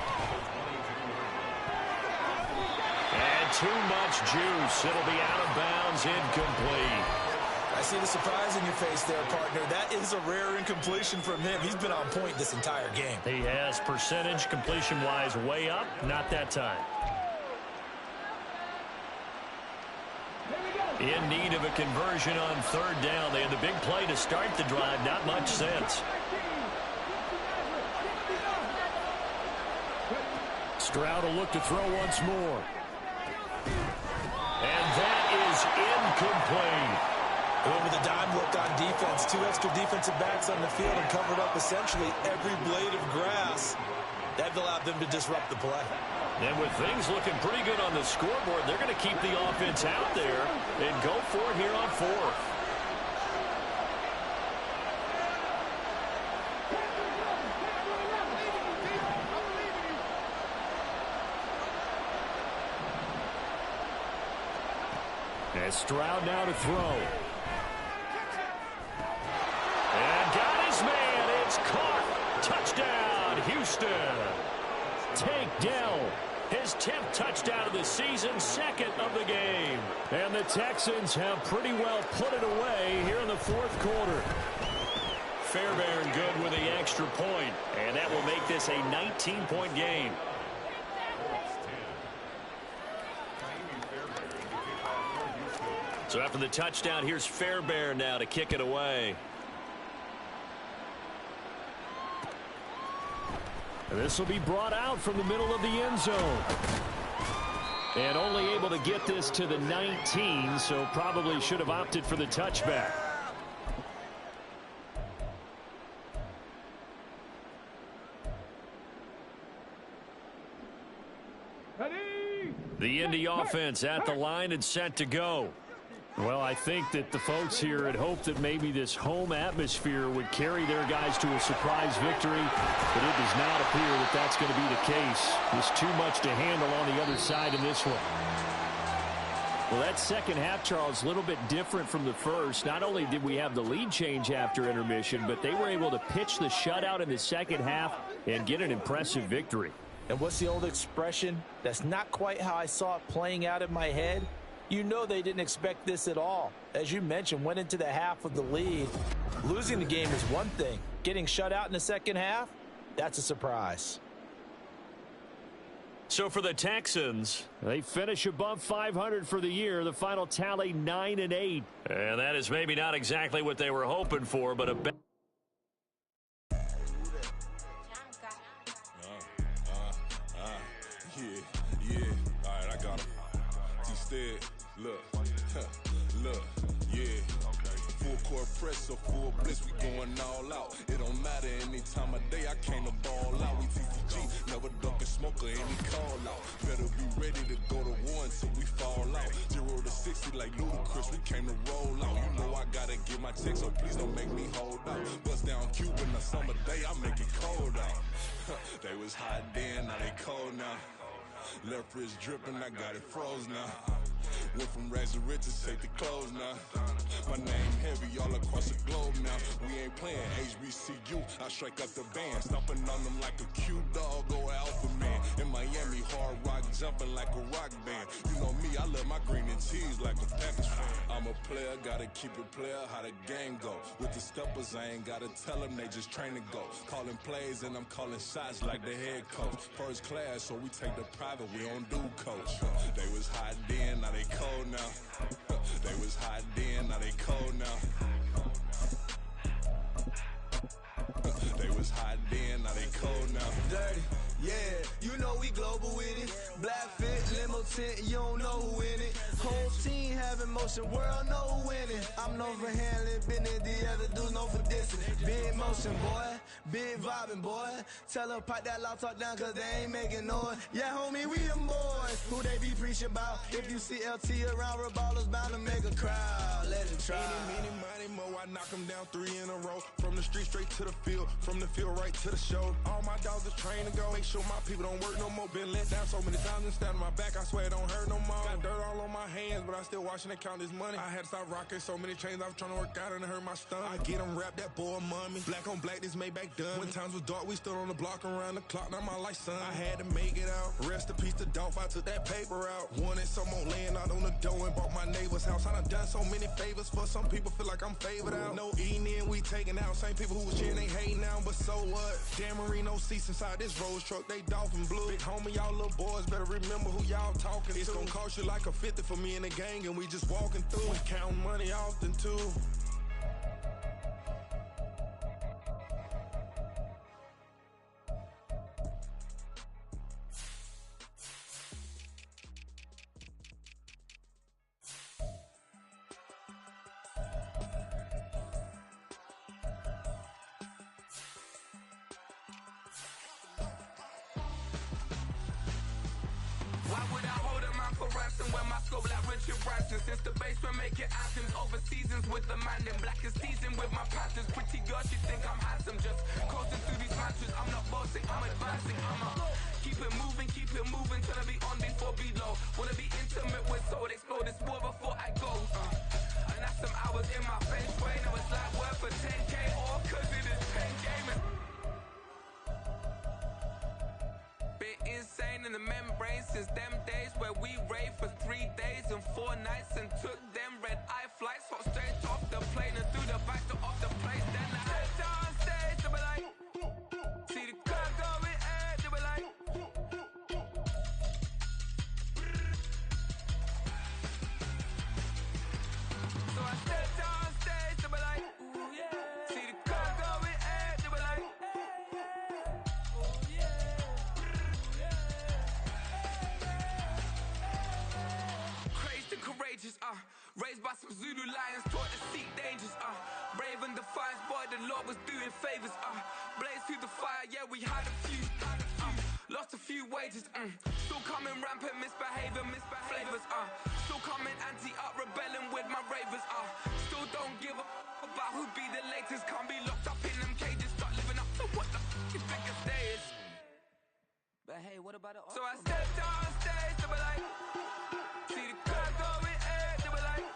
And too much juice. It'll be out of bounds, incomplete. I see the surprise in your face there, partner. That is a rare incompletion from him. He's been on point this entire game. He has percentage completion-wise way up. Not that time. In need of a conversion on third down. They had the big play to start the drive. Not much sense. Stroud will look to throw once more. And that is incomplete. Going with a dime look on defense. 2 extra defensive backs on the field and covered up essentially every blade of grass. That allowed them to disrupt the play. And with things looking pretty good on the scoreboard, they're going to keep the offense out there and go for it here on fourth. And Stroud now to throw. And got his man. It's caught. Touchdown, Houston. Tank Dell, his 10th touchdown of the season, second of the game. And the Texans have pretty well put it away here in the fourth quarter. Fairbairn good with the extra point, and that will make this a 19-point game. So after the touchdown, here's Fairbairn now to kick it away. And this will be brought out from the middle of the end zone. And only able to get this to the 19, so probably should have opted for the touchback. The Indy offense at the line and set to go. Well, I think that the folks here had hoped that maybe this home atmosphere would carry their guys to a surprise victory, but it does not appear that that's going to be the case. There's too much to handle on the other side in this one. Well, that second half, Charles, a little bit different from the first. Not only did we have the lead change after intermission, but they were able to pitch the shutout in the second half and get an impressive victory. And what's the old expression? That's not quite how I saw it playing out in my head. You know they didn't expect this at all. As you mentioned, went into the half with the lead. Losing the game is one thing. Getting shut out in the second half, that's a surprise. So for the Texans, they finish above 500 for the year. The final tally 9-8. And that is maybe not exactly what they were hoping for, but a bet. Yeah. All right, I got him. Instead, look, yeah. Full court press or full blitz, we going all out. It don't matter any time of day, I came to ball out. We TTG, never duck a smoker, any call out. Better be ready to go to war until we fall out. 0 to 60 like Ludacris, we came to roll out. You know I gotta get my check, so please don't make me hold out. Bust down Cuban a summer day, I make it cold out. They was hot then, now they cold now. Left wrist dripping, I got it froze now. Went from rags to riches, take the clothes now. My name heavy all across the globe now. We ain't playing HBCU, I strike up the band. Stomping on them like a cute dog, go alpha man. In Miami, hard rock, jumping like a rock band. You know me, I love my green and cheese like a Packers fan. I'm a player, gotta keep it player, how the game go. With the steppers, I ain't gotta tell them, they just train to go. Calling plays and I'm calling shots like the head coach. First class, so we take the private, we don't do coach. They was hot then, now they cold now. They was hot then, now they cold now. They was hot then, now they cold now. Dirty, yeah, you know we global with it. Black fit, limo tint, you don't know who in it. Whole team having motion, world know who in it. I'm known for handling business, the other dudes known for dissing. Big motion, boy, big vibing, boy. Tell her pipe that loud talk down, cause they ain't making noise. Yeah, homie, we them boys, who they be preaching about. If you see LT around, Reballo's bound to make a crowd. Let it try. Many, mo, I knock them down 3 in a row. From the street straight to the field, from the field right to the show. All my dogs are trained to go. Make sure my people don't work no more. Been let down so many times and stand on my back. I swear it don't hurt no more. Got dirt all on my hands, but but I still watching and count this money. I had to stop rocking so many chains, I was trying to work out and it hurt my stomach. I get them rap, that boy mommy. Black on black, this Maybach done. When times was dark, we stood on the block around the clock, now my life son. I had to make it out. Rest in peace to Dolph, I took that paper out. Wanted some more laying out on the dough and bought my neighbor's house. I done so many favors for some people, feel like I'm favored out. No eating in, we taking out. Same people who was cheering, they hating now, but so what? Dan Marino seats inside this Rolls truck, they dolphin blue. Big homie, y'all little boys better remember who y'all talking to. It's gonna cost you like a 50 for me and the gang, and we just walking through. We counting money often too. Since the basement making anthems over seasons with the man in black is seasoned with my patterns. Pretty girl, she think I'm handsome. Just coasting through these matches. I'm not bossing, I'm advancing. Keep it moving till I be on before below. Wanna be intimate with soul, explore this war before I go. And that's some hours in my feng shui. Now it's like work for 10K or cause it is pain gaming. Bit insane in the membrane since them days where we raved for 3 days and 4 nights and took them red eye flights, hot straight off the plane and through the back door of the place. Then I stepped on stage, they were like, see the car going air, they were like, so I stepped on stage, they were like, ooh yeah, see the car going air, they were like, oh yeah. Crazed and courageous, raised by some Zulu lions, taught to seek dangers, brave and defiant, boy, the Lord was doing favors, blaze through the fire, yeah, we had a few, lost a few wages, still coming rampant, misbehaving, flavors, still coming anti-up, rebelling with my ravers, still don't give a about who be the latest, can't be locked up in them cages, start living up to what the you think a day is. But hey, what about it? So I stepped on stage, they were like, see the crowd going air, they were like,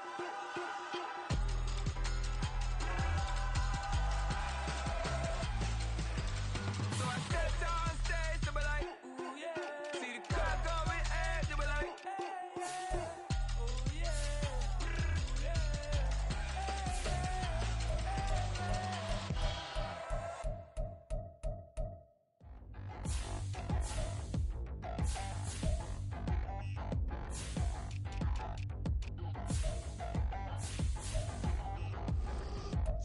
so I stepped on stage, they were like, ooh yeah, see the crowd going air, they were like, oh yeah,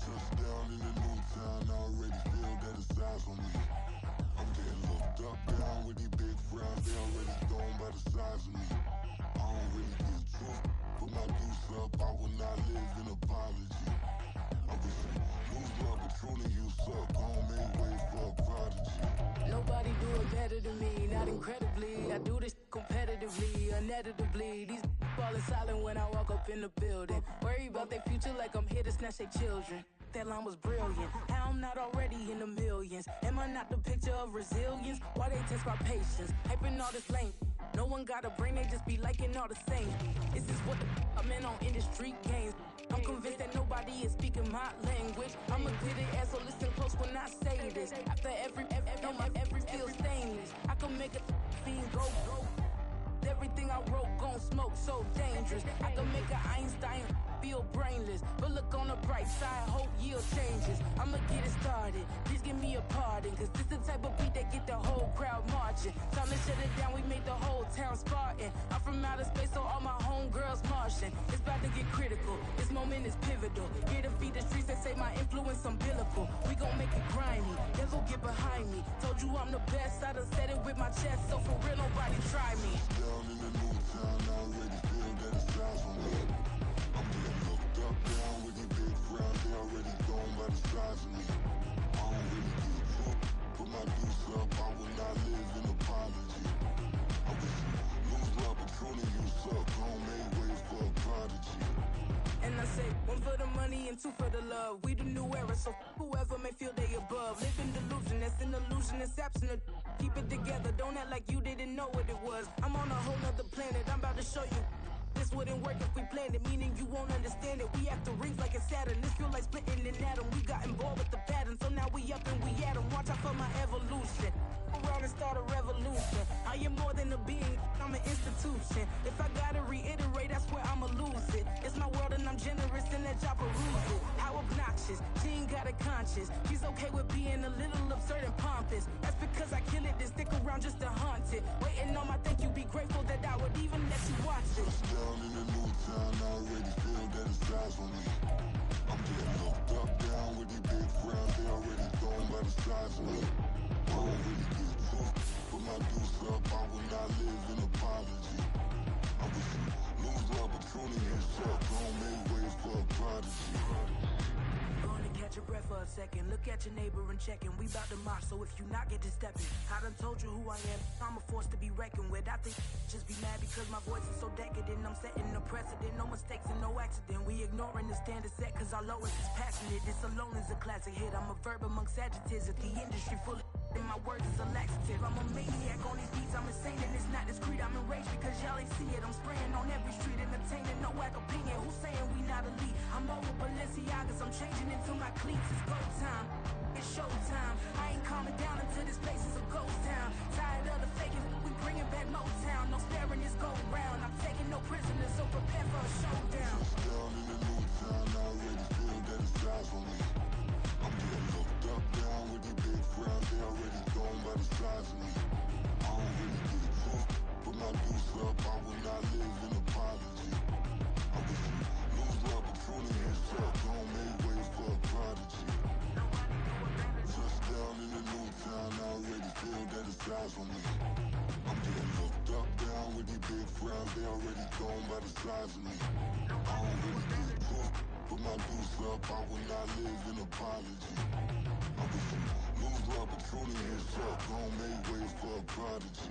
Touchdown in the new town, I already feel that it's eyes on me. I'm getting looked up, down with these big frowns, they already thrown by the size of me. I don't really give truth, put my deuce up, I will not live in apology. I wish you lose love, but truly you suck, gon' make way for a prodigy. Nobody do it better than me, not incredibly. I do this competitively, uneditably. These falling silent when I walk up in the building. Worry about their future like I'm here to snatch their children. That line was brilliant. How I'm not already in the millions. Am I not the picture of resilience? Why they test my patience? Hyping all this lame. No one got a brain, they just be liking all the same. This is what the I'm in on industry games. I'm convinced that nobody is speaking my language. I'm a good ass, so listen close when I say this. After every feel stainless. I can make a fiend go. Everything I wrote gon' smoke, so dangerous. I can make an Einstein feel brainless. But look on the bright side, hope yield changes. I'ma get it started, please give me a pardon. Cause this the type of beat that get the whole crowd marching. Time to shut it down, we made the whole town Spartan. I'm from outer space, so all my homegirls Martian. It's about to get critical, this moment is pivotal. Here to feed the streets and say my influence umbilical. We gon' make it grimy, never get behind me. Told you I'm the best, I done said it with my chest. So for real, nobody try me. Down in the new town, I already feel that it's eyes on me. I'm getting looked up, down with these big frowns, they already thrown by the size of me. I don't really give truth, put my deuce up, I will not live in apology. I wish you lose love, but truly you suck, gon' make way for a prodigy. And I say, one for the money and two for the love. We the new era, so whoever may feel they above. Live in delusion, that's an illusion, it's absent. Keep it together, don't act like you didn't know what it was. I'm on a whole nother planet, I'm about to show you. This wouldn't work if we it, meaning you won't understand it. We have to rings like it's Saturn. This feel like splitting an atom. We got involved with the pattern, so now we up and we at 'em. Watch out for my evolution. Around and start a revolution. I am more than a being, I'm an institution. If I gotta reiterate, I swear I'ma lose it. It's my world and I'm generous and let y'all peruse it. How obnoxious, she ain't got a conscience. She's okay with being a little absurd and pompous. That's because I kill it, then stick around just to haunt it. Waiting on my thank you, be grateful that I would even let you watch it. Down in the new town, I already feel that it's eyes on me. I'm getting looked up, down with these big frowns, they already thrown by the size of me. I don't really get tough, put my deuce up, I will not live in apology. I wish you lose the opportunity and shut, don't make ways for a prodigy. Gonna catch your breath for a second. Look at your neighbor and checking. We bout to march, so if you not get to stepping. I done told you who I am. I'm a force to be reckoned with. I think just be mad because my voice is so decadent. I'm setting a precedent. No mistakes and no accident. We ignoring the standard set because our lowest is passionate. This alone is a classic hit. I'm a verb amongst adjectives. If the industry full of and my words is a laxative. I'm a maniac on these beats. I'm insane and it's not discreet. I'm enraged because y'all ain't see it. I'm spraying on every street, entertaining no whack opinion. Who's saying we not elite? I'm over Balenciagas. I'm changing into my cleats. It's go time. It's showtime. I ain't calming down until this place is a ghost town. Tired of the faking. We bringing back Motown. No sparing this go round. I'm taking no prisoners, so prepare for a showdown. Down in the new town, I already feel that it's eyes on me. I'm getting looked up, down with these big frowns, they already thrown by the size of me. I don't really get tough, put my deuce up, I will not live in apology. I wish you lose the opportunity and shut, don't make ways for a prodigy. Touchdown in the new town, I already feel that it's eyes on me. I'm getting looked up, down with these big frowns, they already thrown by the size of me. I don't really get tough, put my deuce up, I will not live in apology. I wish you lose the opportunity and shut, don't make ways for a prodigy.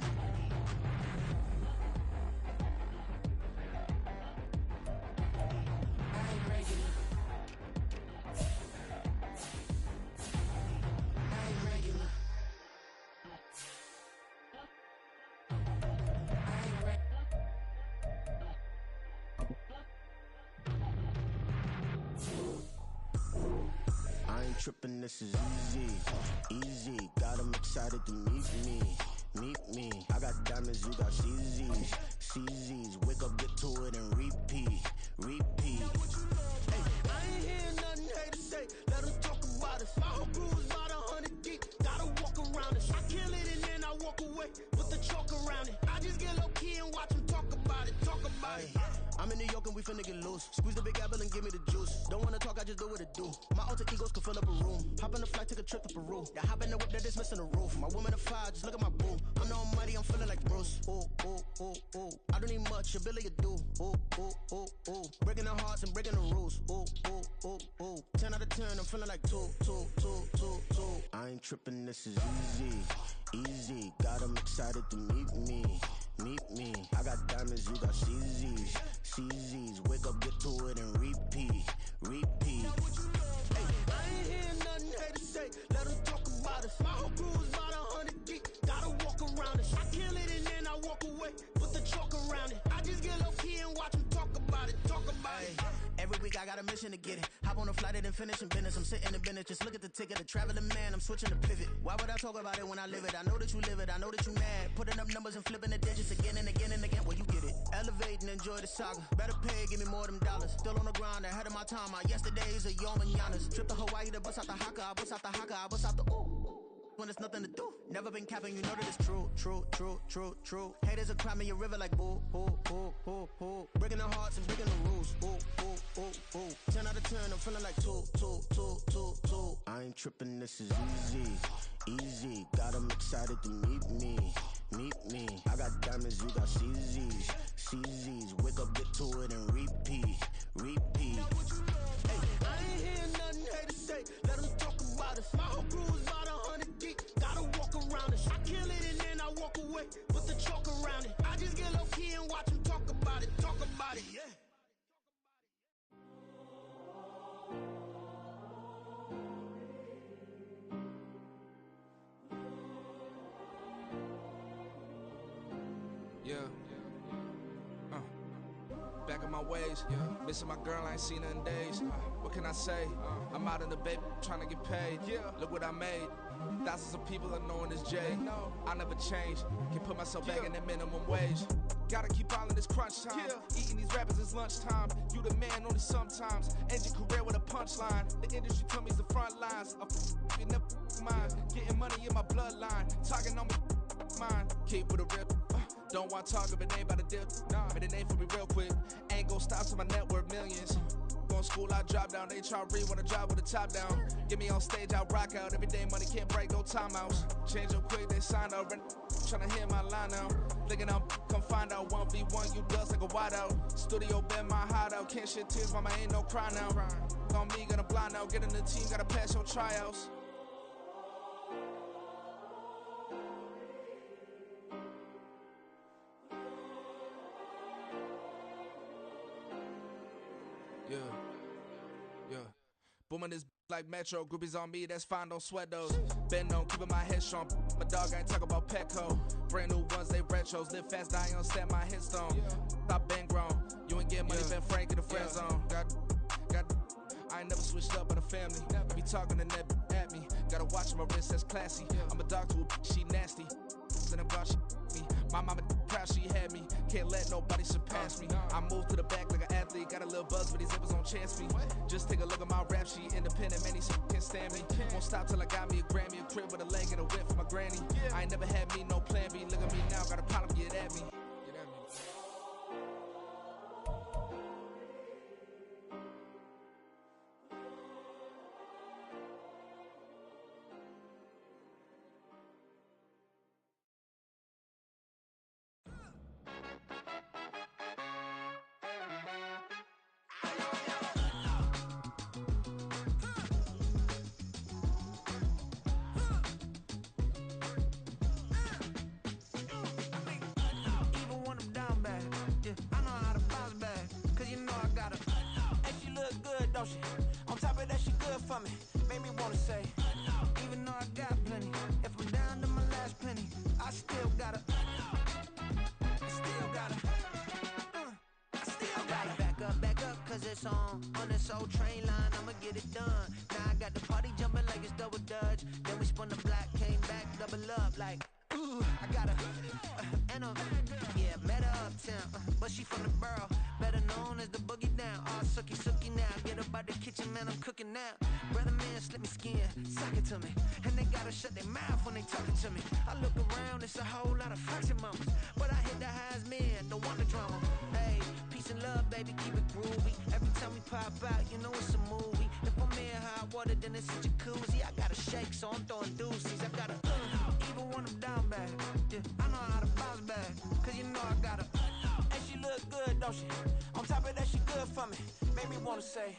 Trippin', this is easy, got them excited to meet me, I got diamonds, you got CZs, wake up, get to it and repeat. Hey, I ain't hearing nothing hate to say, let them talk about us, my whole crew is about 100 deep, gotta walk around us, I kill it and then I walk away, put the chalk around it, I just get low key and watch them talk about it. I'm in New York and we finna get loose. Squeeze the big apple and give me the juice. Don't wanna talk, I just do what it do. My alter egos can fill up a room. Hop on the flight, take a trip to Peru. Yeah, hop in the whip that is missing the roof. My woman a fire, just look at my boo. I'm no money, I'm feeling like Bruce. Ooh. I don't need much, your Billy you do. Ooh. Breaking the hearts and breaking the rules. Ooh. 10 out of 10, I'm feeling like two. I ain't tripping, this is easy. Got them excited to meet me. I got diamonds, you got CZs, wake up, get to it and repeat. Hey, I ain't hearing nothing hate to say, let them talk about us. My whole crew is about 100 deep, gotta walk around us. I kill it and then I walk away, put the chalk around it. I just get low key and watch them talk about it. Every week I got a mission to get it. Hop on a flight and then finish in business. I'm sitting in business, just look at the ticket. A traveling man, I'm switching to pivot. Why would I talk about it when I live it? I know that you live it, I know that you mad. Putting up numbers and flipping the digits again and again. Well, you get it. Elevate and enjoy the saga. Better pay, give me more them dollars. Still on the grind, ahead of my time. My yesterdays are your mananas. Trip to Hawaii to bust out the haka. I bust out the ooh. When there's nothing to do. Never been capping, you know that it's true. Haters are climbing your river like boo. Breaking the hearts and breaking the rules. Ooh. 10 out of 10, I'm feeling like two. I ain't tripping, this is easy. Got them excited to meet me. I got diamonds, you got CZs, wake up, get to it and repeat. Hey, I ain't hearing nothing hate to say, let them talk about us. My whole crew is about 100 deep, gotta walk around us. I kill it and then I walk away, put the chalk around it. I just get low key and watch them talk about it, yeah. back on my ways. Missing my girl, I ain't seen her in days. What can I say? I'm out in the baby, trying to get paid. Look what I made. Thousands of people are knowing this Jay. I never change. Can put myself back in that minimum wage. Gotta keep all in this crunch time. Eating these rappers is lunchtime. You the man only sometimes. End your career with a punchline. The industry told me it's the front lines. I'm never mine. Getting money in my bloodline. Talking on me mine. Keep with a real. Don't want to talk if it ain't about a deal. Made a name for me real quick. Ain't gon' stop till my net worth millions. Going school, I drop down. HRE wanna drive with the top down. Get me on stage, I rock out. Every day money can't break, no timeouts. Change up quick, they sign up. Tryna hear my line now. Thinking I'm come find out 1v1, you dust like a wideout. Studio been my hideout. Can't shed tears, mama ain't no cry now. On me, gonna blind out. Get in the team, gotta pass your tryouts. Yeah. Booming this like Metro. Groupies on me, that's fine, don't sweat those. Been on, keeping my head strong. My dog ain't talk about Petco. Brand new ones, they retros. Live fast, die on set, my headstone. Stop been grown. You ain't get money, been frank in the friend zone. I ain't never switched up on the family. I be talking to that at me. Gotta watch my wrist, that's classy. I'm a dog to a she nasty. Then about she me. My mama proud she had me. Can't let nobody surpass me. I moved to the back like an athlete. Got a little buzz, but these zippers don't chance me. Just take a look at my rap sheet. Independent, many can't stand me. Won't stop till I got me a Grammy, a crib with a leg and a whip for my granny. I ain't never had me no plan B. Look at me now, got a problem, get at me. On top of that, she good for me. Made me wanna say, even though I got plenty, if I'm down to my last penny, I still gotta. Back up, cause it's on this old train line, I'ma get it done. Now I got the party jumping like it's double dutch. Then we spun the block, came back, double up like, ooh, I got and yeah, met her uptown, but she from the borough, better known as the boogie down. All sookie now, get up out the kitchen, man, I'm cooking now. Brother man, slip me skin, suck it to me, and they gotta shut their mouth when they talking to me. I look around, it's a whole lot of flirting mamas, but I hit the highs, man, don't want the drama. Hey, peace and love, baby, keep it groovy. Every time we pop out, you know it's a movie. If I'm in hot water, then it's a jacuzzi. I gotta shake, so I'm throwing deuces. I gotta, even when I'm down bad, yeah, I know how to bounce back, cause you know I gotta. And she look good, don't she? On top of that, she good for me. Made me wanna say,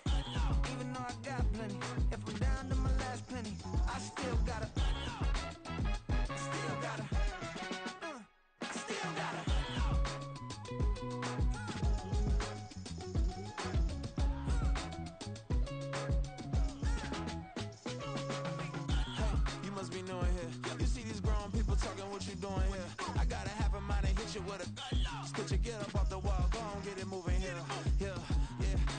even though I got plenty, if I'm down to my last penny, I still gotta.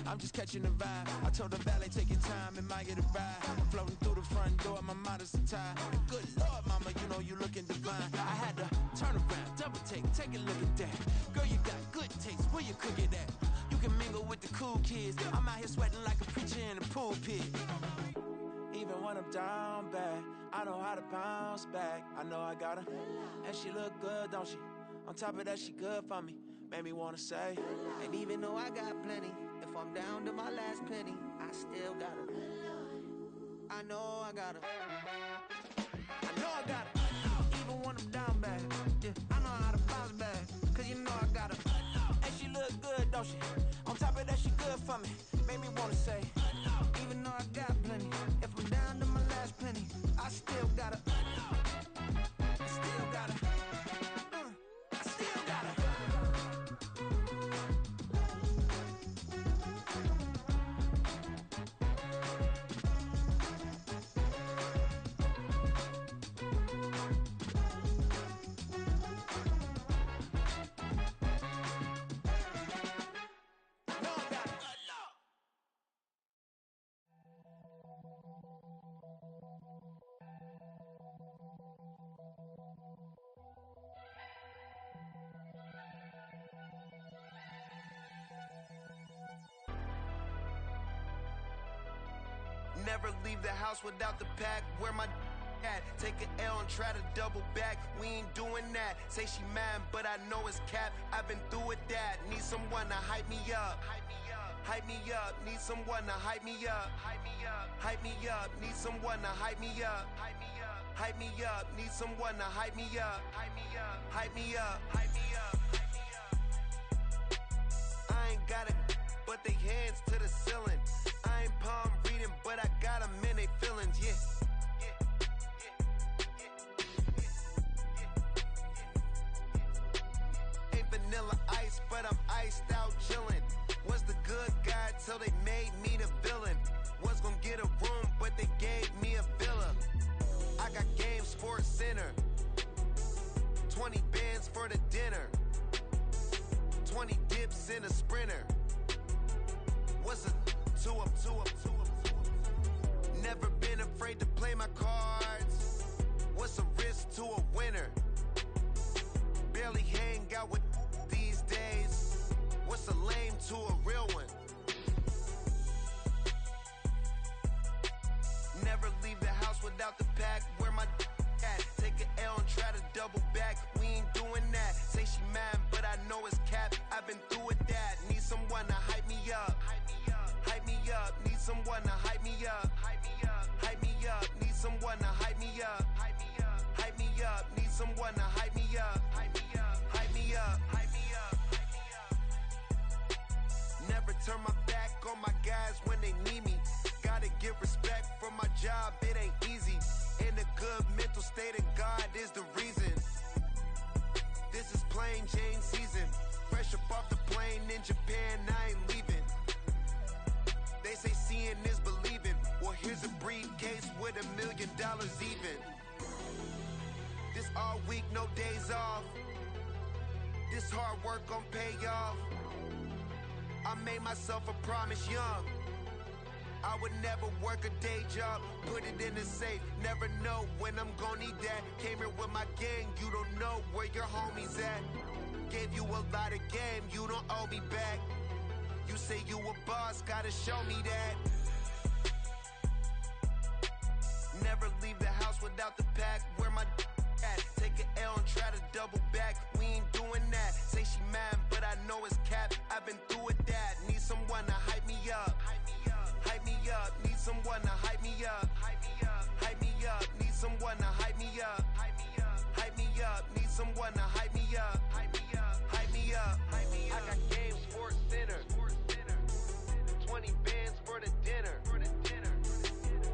I'm just catching the vibe. I told the valet, take your time, it might get a ride. I'm floating through the front door, my modest attire. Good Lord, mama, you know you looking divine. I had to turn around, double take a look at that. Girl, you got good taste, where you cook it at? You can mingle with the cool kids. I'm out here sweating like a preacher in a pulpit. Even when I'm down bad, I know how to bounce back. I know I gotta. And she look good, don't she? On top of that, she good for me. Made me wanna say, and even though I got plenty, if I'm down to my last penny, I still gotta. I know I gotta. I know I gotta. Even when I'm down bad, yeah, I know how to bounce back, cause you know I gotta. And she look good, don't she? On top of that, she good for me. Made me wanna say, even though I got plenty, if I'm down to my last penny, I still gotta. Still gotta. Still gotta. Never leave the house without the pack. Where my at? Take an L and try to double back. We ain't doing that. Say she mad, but I know it's cap. I've been through with that. Need someone to hype me up. Hype me up. Need someone to hype me up. Hype me up. Need someone to hype me up. Hype me up. Need someone to hype me up. Hype me up. Hype me up. Hype me up. I ain't got it, but they hands to the ceiling. I ain't palm reading, but I got them in they feelings, yeah. Ain't vanilla ice, but I'm iced out chillin'. Was the good guy till they made me the villain. Was gonna get a room, but they gave me a villa. I got game, Sports Center. 20 bands for the dinner. 20 dips in a sprinter. What's a 2 up? Never been afraid to play my cards. What's a risk to a winner? Barely hang out with these days. What's a lame to a real one? Never leave the house without the pack. Where my at? Take an L and try to double back. We ain't doing that. Say she mad, but I know it's cap. I've been through with that. Need someone to hype me up. Hype me up. Need someone to hype me up. Hype me up. Need someone to hype me up. Hype me up. Need someone to hype me up. Hype me up. Hype me up. Hype me up. Never turn my back on my guys when they need me. Gotta give respect for my job, it ain't easy. In a good mental state and God is the reason. This is plain Jane season. Fresh up off the plane in Japan, I ain't leaving. They say seeing is believing. Well, here's a briefcase with $1 million even. This all week, no days off. This hard work gon' pay off. I made myself a promise young. I would never work a day job, put it in the safe. Never know when I'm gon' need that. Came here with my gang, you don't know where your homies at. Gave you a lot of game, you don't owe me back. You say you a boss, gotta show me that. Never leave the house without the pack. Where my at? Take an L and try to double back. We ain't doing that. Say she mad, but I know it's cap. I've been through with that. Need someone to hype me up. Hype me up. Need someone to hype me up. Hype me up. Need someone to hype me up. Hype me up. Need someone to hype me up. Hype me up. I got game, Sports Center. 20 bands for the dinner.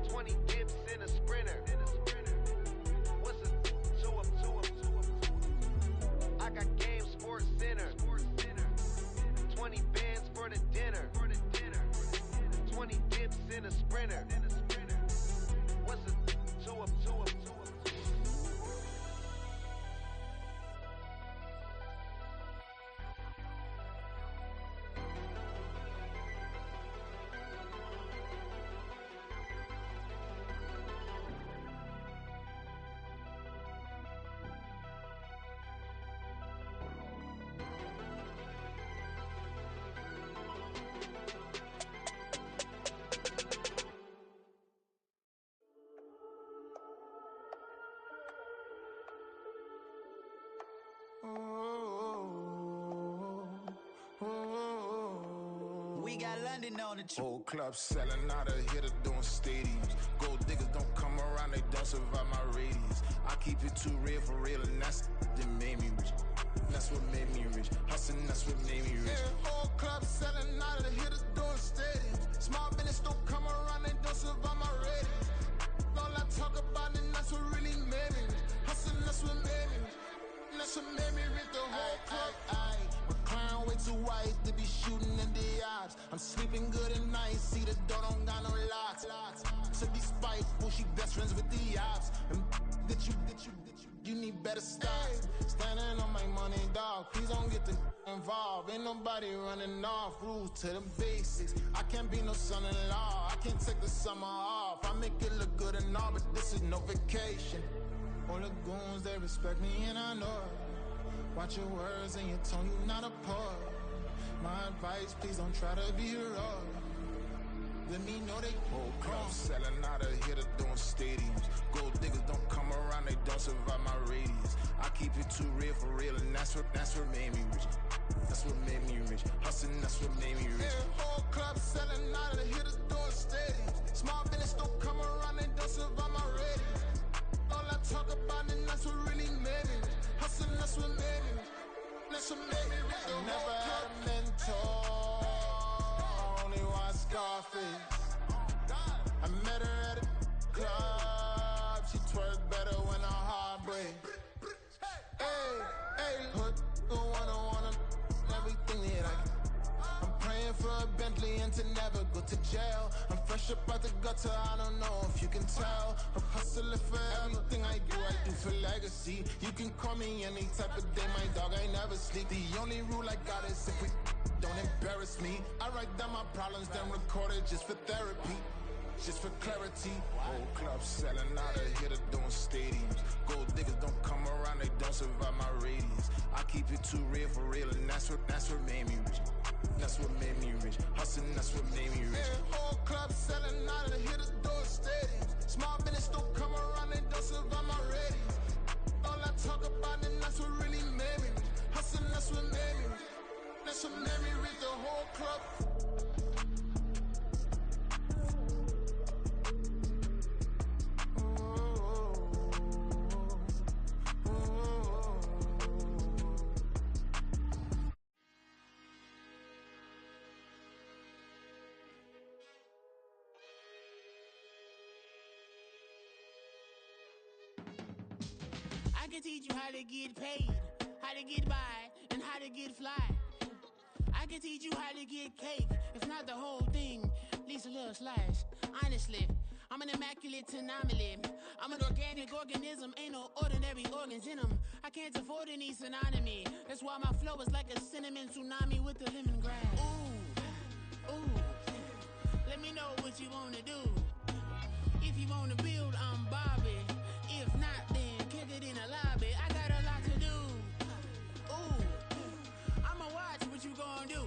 20 dips in a sprinter. What's a 2 up? I got game, Sports Center. 20 bands for the dinner. 20 dips in a sprinter. What's a 2 up? We got London on the trip. Whole club selling out of hitter doing stadiums. Gold diggers don't come around, they don't survive my radius. I keep it too real for real, and that's that made me rich. That's what made me rich. Hustling, that's what made me rich. Yeah, whole club selling out of hitters doing stadiums. Small business don't come around, they don't survive my radius. All I talk about, and that's what really made me rich. Hustling, that's what made me rich. That's what made me rich. The whole club. My clown way too white to be shooting in the eyes. I'm sleeping good at night, see the door don't got no locks. To be spiteful, she best friends with the ops. And that you need better stocks. Standing on my money, dog. Please don't get the involved. Ain't nobody running off. Rules to the basics. I can't be no son-in-law. I can't take the summer off. I make it look good and all, but this is no vacation. All the goons, they respect me and I know it. Watch your words and your tone, you not a poet. My advice, please don't try to be heroic. Let me know they whole club selling out of here to doing stadiums. Gold diggers don't come around, they don't survive my radius. I keep it too real for real, and that's what made me rich. That's what made me rich. Hustling, that's what made me rich. Yeah, whole club selling out of here to doing stadiums. Small business don't come around, they don't survive my radius. All I talk about and that's what really made me rich. Hustling, that's what made me rich. That's what made me rich. I never had a mentor, only one Scarface. I met her at a club, she twerk better when her heart breaks. Hey, put the wanna everything that I can. I'm praying for a Bentley and to never go to jail. I'm fresh up out the gutter, I don't know if you can tell. I'm hustling for everything I do for legacy. You can call me any type of day, my dog, I never sleep. The only rule I got is if we don't embarrass me. I write down my problems, then record it just for therapy. Just for clarity, whole club selling out of here to doing stadiums. Gold diggers don't come around, they don't survive my radius. I keep it too real for real, and that's what made me rich. That's what made me rich. Hustling, that's what made me rich. Yeah, whole club selling out of here to doing stadiums. Small business don't come around, they don't survive my radius. All I talk about, and that's what really made me rich. Hustling, that's what made me rich. That's what made me rich. The whole club. I can teach you how to get paid, how to get by, and how to get fly. I can teach you how to get cake, if not the whole thing, at least a little slice. Honestly, I'm an immaculate anomaly. I'm an organic organism, ain't no ordinary organs in them. I can't afford any synonymy. That's why my flow is like a cinnamon tsunami with the lemongrass. Ooh, let me know what you wanna do. If you wanna build, I'm Bobby. If not, then kick it in the lobby. I got a lot to do. Ooh, I'ma watch what you gon' do.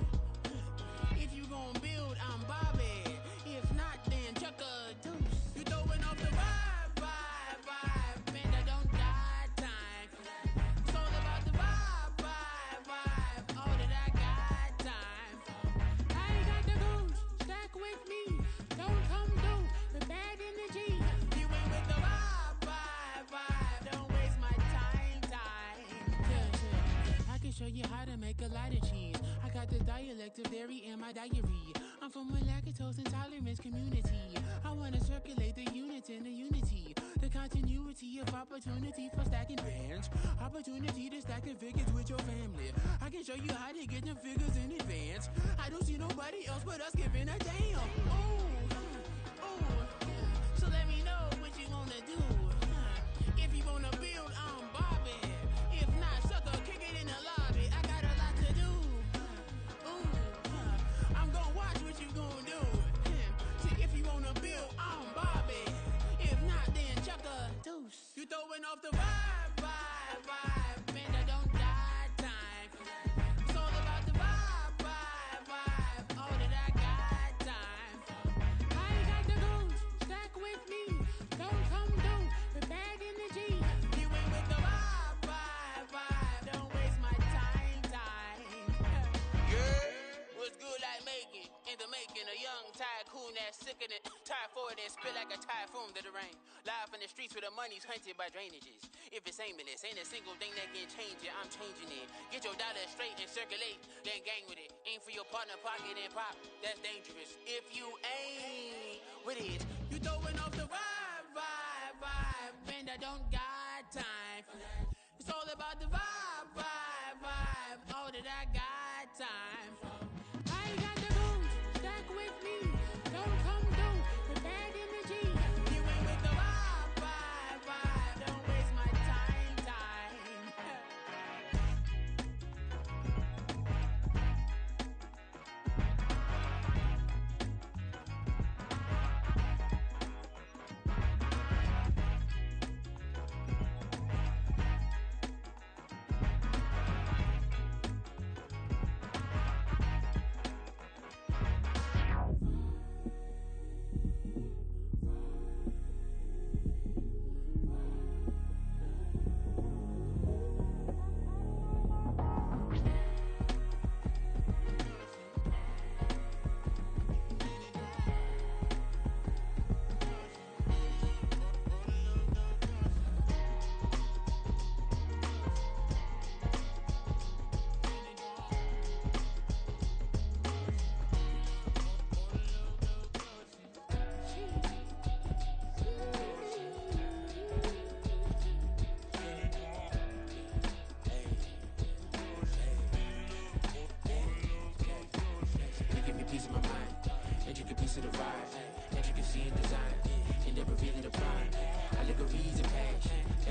If you gon' build, I'm Bobby. If not, then chuck a deuce. You throwing off the vibe, man, I don't got time. It's all about the vibe, all that I got time. I ain't got the goose, stack with me. Don't come through with bad energy. You ain't with the vibe, don't waste my time. Yeah. I can show you how to make a lot of cheese. I got the dialect of dairy in my diary. I'm from a lactose intolerance community. I wanna circulate the unity and the unity. The continuity of opportunity for stacking bands. Opportunity to stack the figures with your family. I can show you how to get the figures in advance. I don't see nobody else but us giving a damn. Ooh, so let me know what you wanna do. If you wanna build, I'm Bobby. If not, sucker, kick it in the lobby. I got a lot to do. I'm gonna watch what you gonna do. See, if you wanna build, I'm Bobby. If not, then chuck a deuce. You throwing off the vibe, man, I don't got time. It's all about the vibe, all that I got time. I ain't got the goose, stack with me. Don't come through with bad energy. You ain't with the vibe, don't waste my time. Yeah, what's good I make it? In the making, a young tycoon that's sick in it. Tire forward and spit like a typhoon to the rain. Live in the streets where the money's hunted by drainages. If it's aimless, ain't a single thing that can change it. I'm changing it. Get your dollar straight and circulate, then gang with it. Aim for your partner, pocket and pop. That's dangerous. If you ain't with it, you throwing off the vibe, man, I don't got time for that. It's all about the vibe, all that I got time for. I ain't got the goose, stack with me. Don't come through with bad energy. You ain't with the vibe, don't waste my time.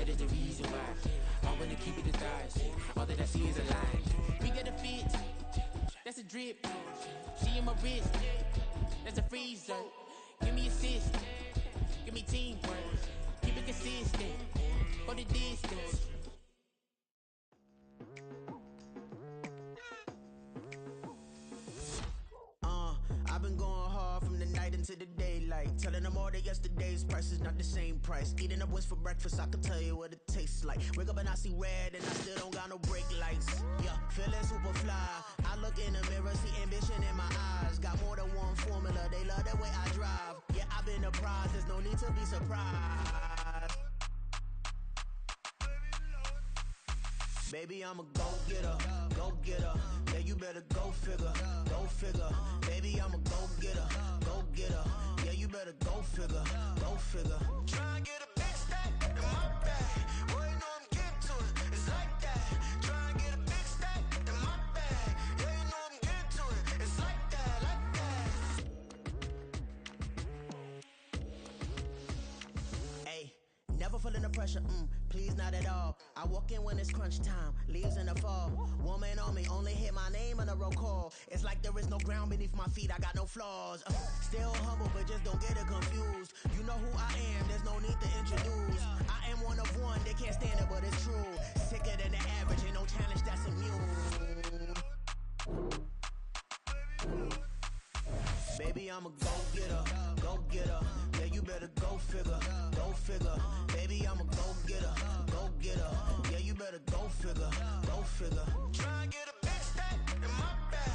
That is the reason why I wanna keep it the thighs. All that I see is a lie. We got a fit, that's a drip. She in my wrist, that's a freezer. Give me assist, give me teamwork. Keep it consistent, for the distance. I've been going hard from the night into the daylight. Telling them all that yesterday's price is not the same price. Eating up wings for breakfast, I can tell you what it tastes like. Wake up and I see red and I still don't got no brake lights. Yeah, feeling super fly. I look in the mirror, see ambition in my eyes. Got more than one formula, they love the way I drive. Yeah, I've been a prize, there's no need to be surprised. Baby, I'm a go-getter, go-getter. Yeah, you better go figure, go figure. Baby, I'm a go-getter, go-getter. Yeah, you better go figure, go figure. Try and get a big stack in my bag. Boy, you know I'm getting to it, it's like that. Try and get a big stack in my bag. Yeah, you know I'm getting to it, it's like that, like that. Hey, never feeling the pressure, please not at all. I walk in when it's crunch time, leaves in the fall. Woman on me, only hit my name on a roll call. It's like there is no ground beneath my feet, I got no flaws. Still humble, but just don't get it confused. You know who I am, there's no need to introduce. I am one of one, they can't stand it, but it's true. Sicker than the average, ain't no challenge that's immune. Baby, I'm a go-getter, go-getter. Yeah, you better go figure, go figure. Baby, I'm a go-getter, go-getter. Yeah, you better go figure, go figure. Try and get a big stack in my bag.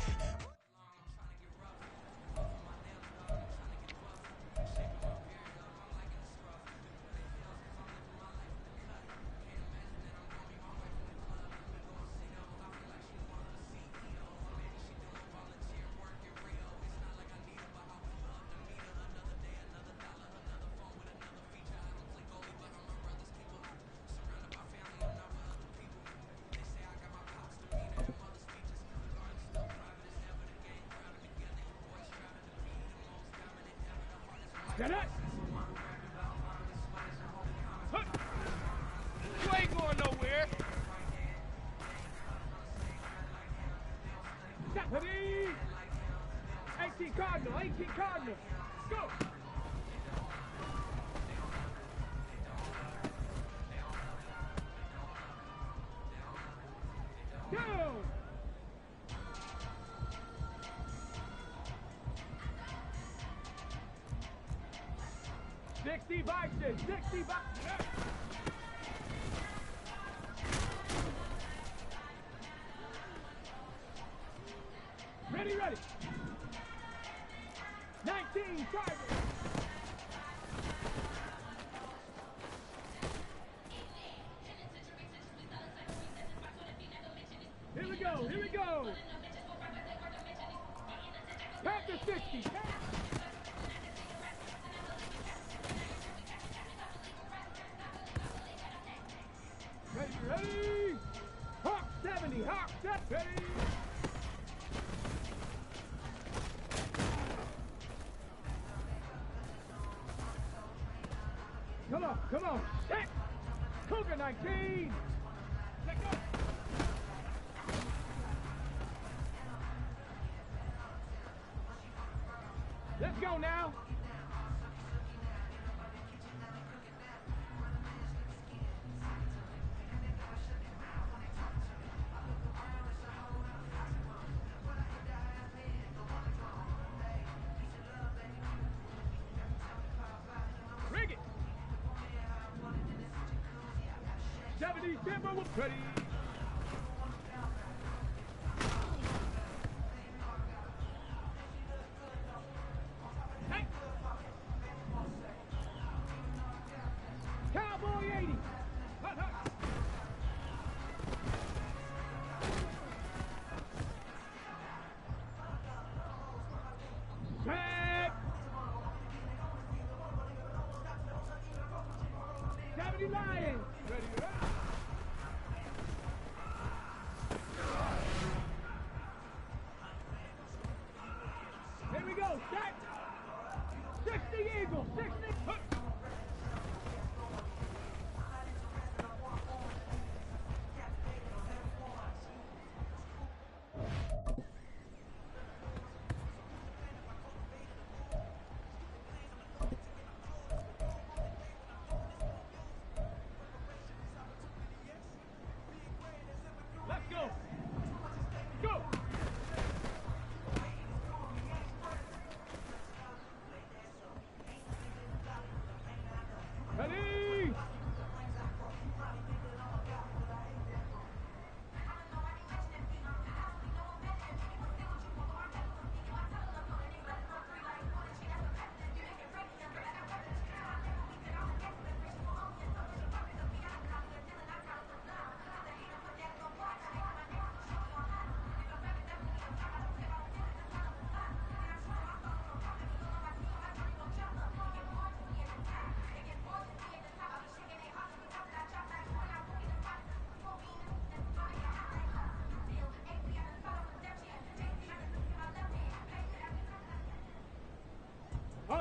Get it! You ain't going nowhere! Stephanie! 18 Cardinal, 18 Cardinal! Go! Go! 60 Bison, 60 Bison. Ready, ready. 19, Tiger. Here we go, here we go. Pack the 60. Ready? Hawk 70, Hawk 70. Come on, come on. Set. Cougar 19. Let go. Let's go now. Rig it. 70 Timber was ready. Hey. Cowboy 80. Hut, hut. Back. 70 Lions. Ready, ready. Here we go, set. 60 Eagles, 60.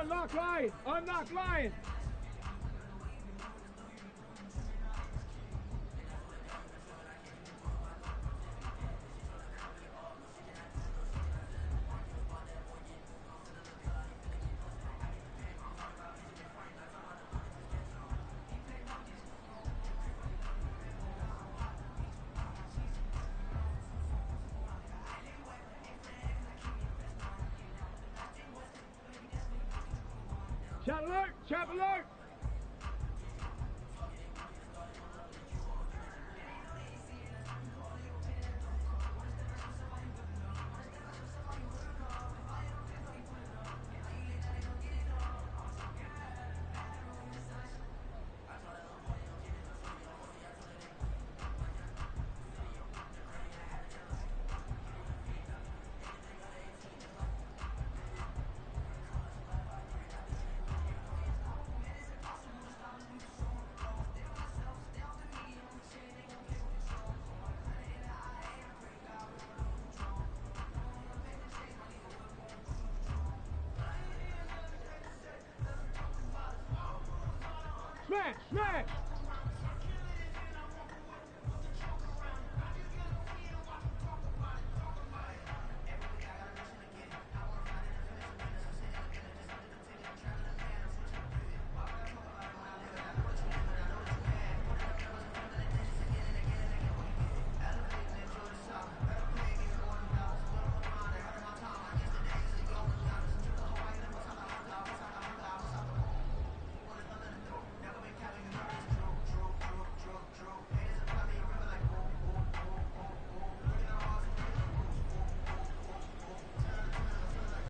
Unlock line. Unlock line. Chat alert! Chat alert! Smash! Smash!